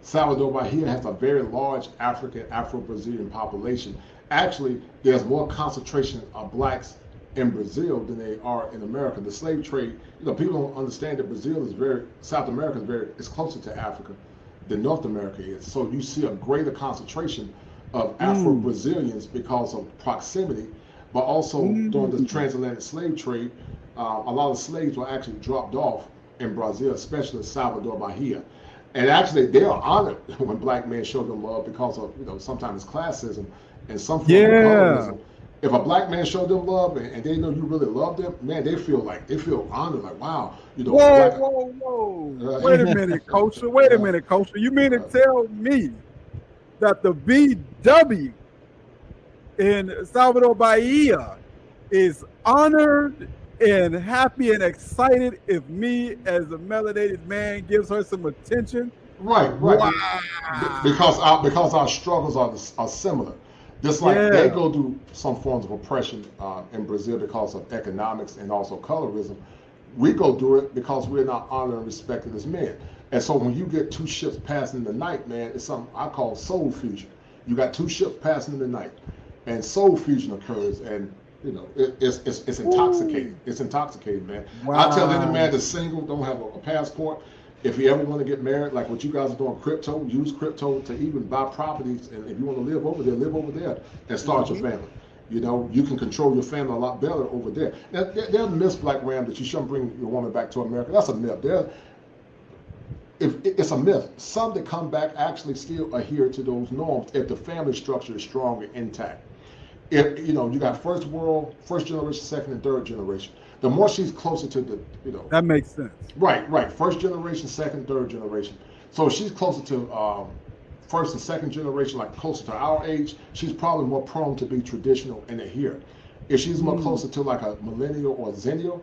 Salvador Bahia has a very large Afro-Brazilian population. Actually, there's more concentration of blacks in Brazil than they are in America. The slave trade, people don't understand that South America is closer to Africa than North America is. So you see a greater concentration of Afro-Brazilians because of proximity, but also during the transatlantic slave trade, a lot of slaves were actually dropped off in Brazil, especially Salvador Bahia. And actually, they are honored when black men show them love because of, sometimes classism and some form of colorism. If a black man showed them love and they know you really love them, man, they feel honored, like, wow. Whoa. Wait a minute, Kosher. Wait a minute, Kosher. You mean to tell me that the BW in Salvador Bahia is honored and happy and excited if me as a melanated man gives her some attention? Right. Wow. Because our struggles are similar. Just like they go through some forms of oppression in Brazil because of economics and also colorism, we go through it because we're not honored and respected as men. And so when you get two ships passing in the night, man, it's something I call soul fusion. You got two ships passing in the night, and soul fusion occurs, and you know it's intoxicating. It's intoxicating, man. Wow. I tell any man that's single, don't have a passport. If you ever want to get married, like what you guys are doing, crypto, use crypto to even buy properties, and if you want to live over there and start your family. You know, you can control your family a lot better over there. Now, there are myths, Black Ram, that you shouldn't bring your woman back to America. That's a myth. It's a myth. Some that come back actually still adhere to those norms if the family structure is strong and intact. If you know, you got first generation, second and third generation. The more she's closer to the, you know, that makes sense. Right. First generation, second, third generation. So if she's closer to first and second generation, like closer to our age, she's probably more prone to be traditional and adhere. If she's more closer to like a millennial or a zennial,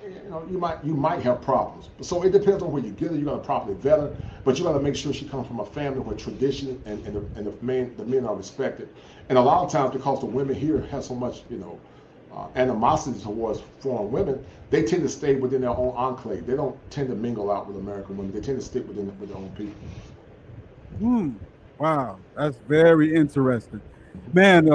you know, you might have problems. So it depends on where you get her. You got to properly vet her, but you got to make sure she comes from a family where tradition and the men are respected. And a lot of times, because the women here have so much, you know, animosity towards foreign women, they tend to stay within their own enclave. They don't tend to mingle out with American women. They tend to stick with their own people. Wow, that's very interesting. Man,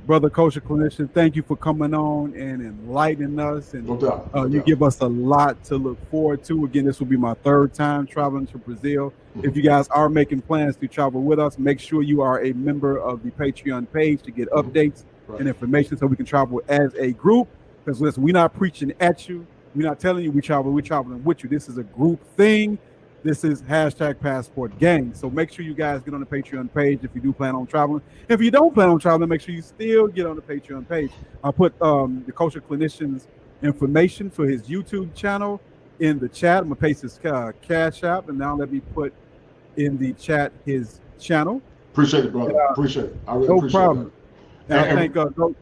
Brother Kosher Clinician, thank you for coming on and enlightening us. And no doubt. You give us a lot to look forward to. Again, this will be my third time traveling to Brazil. If you guys are making plans to travel with us, make sure you are a member of the Patreon page to get updates and information so we can travel as a group. Because listen, we're not preaching at you. We're not telling you we're traveling with you. This is a group thing. This is #Passport Gang. So make sure you guys get on the Patreon page if you do plan on traveling. If you don't plan on traveling, make sure you still get on the Patreon page. I'll put the Kosher Clinician's information for his YouTube channel in the chat. I'm going to paste his Cash App, and now let me put in the chat his channel. Appreciate it, brother. Appreciate it. I really no appreciate problem. it. And I thank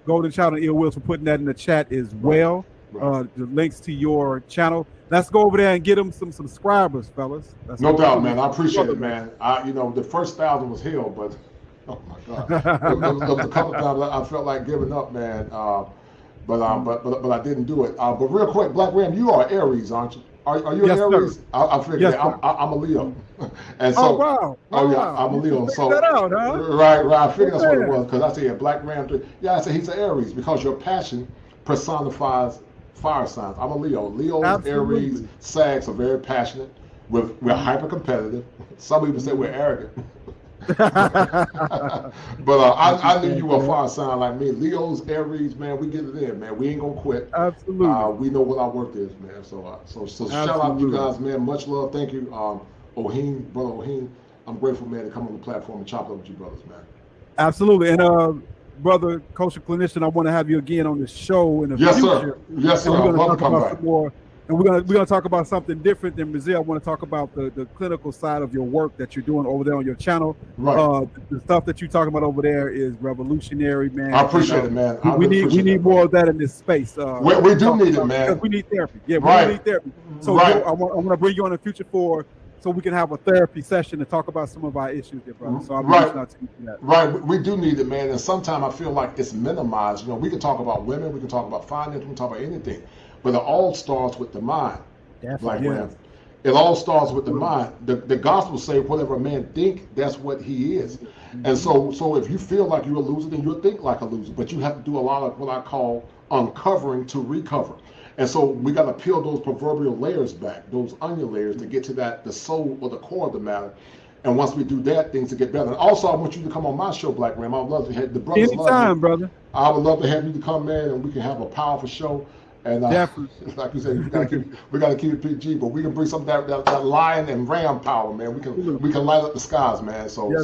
Golden Child and Ill Wills for putting that in the chat as well. The links to your channel. Let's go over there and get them some subscribers, fellas. No doubt, man. I appreciate it, man. You know, the first 1,000 was hell, but oh my God, there was a couple times I felt like giving up, man. But I didn't do it. But real quick, Black Ram, you are Aries, aren't you? Are you an Aries? I figured I'm a Leo. And so, wow. Yeah, I'm a Leo. So that out, huh? Right. I figured that's what it was, because I said Black Ram. Yeah, I said he's an Aries because your passion personifies fire signs. I'm a Leo. Leos, Aries, Sags are very passionate. We're hyper competitive. Some even say we're arrogant. But I knew you were a fire sign like me. Leos, Aries, man, we get it in, man. We ain't gonna quit. Absolutely. We know what our work is, man. So shout out to you guys, man. Much love. Thank you, Oheen, brother Oheen. I'm grateful, man, to come on the platform and chop up with you brothers, man. Absolutely. And Brother Kosher Clinician, I want to have you again on the show in the future. Yes, sir. We're going to talk about some more. And we're going to talk about something different than Brazil. I want to talk about the clinical side of your work that you're doing over there on your channel. Right. The stuff that you're talking about over there is revolutionary, man. I appreciate it, man. We need more of that in this space. We do need it, man. Because we need therapy. Yeah, we need therapy. So I want to bring you on in the future so we can have a therapy session to talk about some of our issues there, brother. So I'm reaching out to you for that. Right, we do need it, man. And sometimes I feel like it's minimized. You know, we can talk about women, we can talk about finance, we can talk about anything, but it all starts with the mind. Definitely. Like, it all starts with the mind. The gospel say whatever a man think, that's what he is. And so if you feel like you're a loser, then you'll think like a loser. But you have to do a lot of what I call uncovering to recover. And so we got to peel those proverbial layers back, those onion layers, to get to the soul or the core of the matter. And once we do that, things will get better. And also, I want you to come on my show, Black Ram. I would love to have the brothers. Anytime, brother. I would love to have you to come, man, and we can have a powerful show. And like you said, we got to keep it PG, but we can bring some of that lion and ram power, man. We can light up the skies, man. So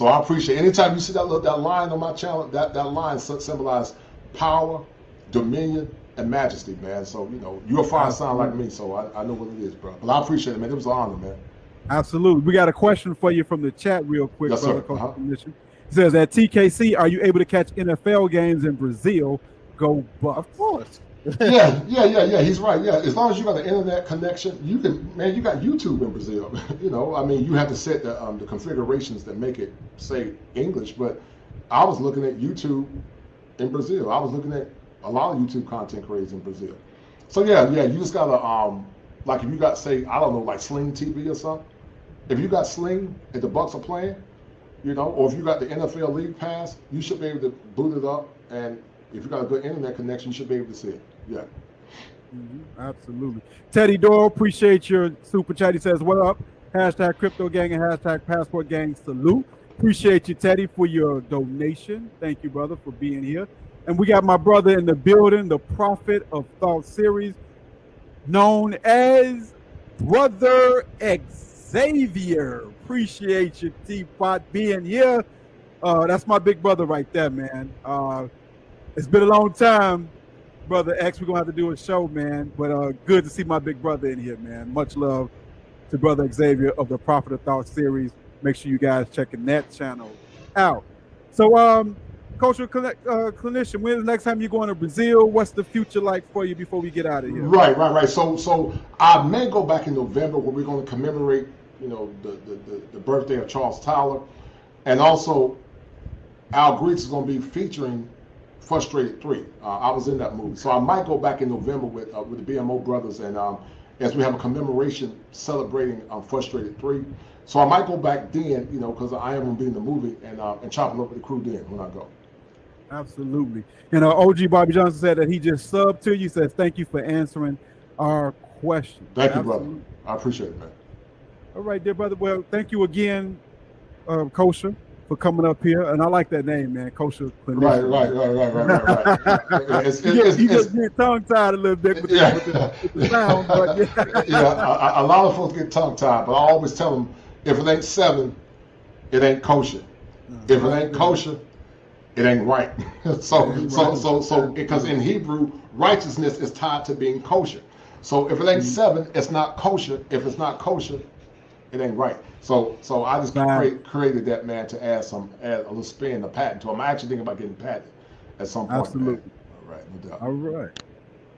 I appreciate it. Anytime you see that line on my channel, that line symbolizes power, dominion, and majesty, man. So, you know, you're a fire sign like me, so I know what it is, bro. But I appreciate it, man. It was an honor, man. Absolutely. We got a question for you from the chat real quick, yes, brother. Sir. It says, at TKC, are you able to catch NFL games in Brazil? Go Bucks. Of course. Yeah. He's right. Yeah, as long as you got an internet connection, you can. Man, you got YouTube in Brazil. You know, I mean, you have to set the configurations that make it say English. But I was looking at YouTube in Brazil. I was looking at a lot of YouTube content creators in Brazil. So yeah, you just gotta like if you got, say, I don't know, like Sling TV or something. If you got Sling and the Bucks are playing, you know, or if you got the NFL League Pass, you should be able to boot it up. And if you got a good internet connection, you should be able to see it. Yeah. Absolutely. Teddy Doyle, appreciate your super chat. He says, what up? Hashtag Crypto Gang and hashtag Passport Gang salute. Appreciate you, Teddy, for your donation. Thank you, brother, for being here. And we got my brother in the building, the Prophet of Thought series, known as Brother Xavier. Appreciate you, Teapot, being here. That's my big brother right there, man. It's been a long time, Brother X. We're going to have to do a show, man. But good to see my big brother in here, man. Much love to Brother Xavier of the Prophet of Thought series. Make sure you guys checking that channel out. So, cultural clinician, when's the next time you're going to Brazil? What's the future like for you before we get out of here? Right. So I may go back in November where we're going to commemorate, you know, the birthday of Charles Tyler, and also Al Greeks is going to be featuring Frustrated 3. I was in that movie, so I might go back in November with the BMO brothers, and as we have a commemoration celebrating Frustrated 3. So I might go back then, you know, because I am going to be in the movie and chopping up with the crew then when I go. Absolutely. And OG Bobby Johnson said that he just subbed to you. Says thank you for answering our question. Thank you, brother. I appreciate it, man. All right, dear brother. Well, thank you again, Kosher, for coming up here. And I like that name, man, Kosher Clinician. Right. You just get tongue-tied a little bit with the sound. But yeah, a lot of folks get tongue-tied, but I always tell them, if it ain't 7, it ain't kosher. If it ain't kosher, it ain't right. So because in Hebrew, righteousness is tied to being kosher. So if it ain't 7, it's not kosher. If it's not kosher, it ain't right. So I just created that, man, to add a little spin, a patent to them. I'm actually thinking about getting patent at some point. Absolutely. Man. All right, no doubt. All right.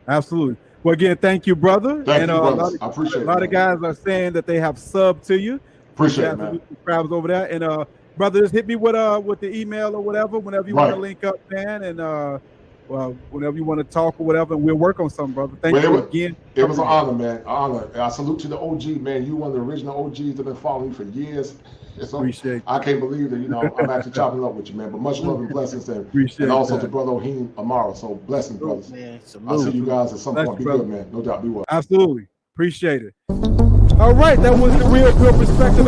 Absolutely. Well, again, thank you, brother. Thank you, brothers. I appreciate it. A lot of guys are saying that they have subbed to you. Appreciate it, man. Subscribers over there. And brother, just hit me with the email or whatever, whenever you want to link up, man. And whenever you want to talk or whatever, and we'll work on something, brother. Thank you again. It was an honor, man. Honor. I salute to the OG, man. You one of the original OGs that have been following me for years. Appreciate I can't believe that, you know, I'm actually chopping up with you, man. But much love and blessings, and also to brother Ohim Amara. So blessings, brothers. Man, I'll see you guys at some point. Be good, man. No doubt. Be well. Absolutely. Appreciate it. All right, that was the Real Perspective.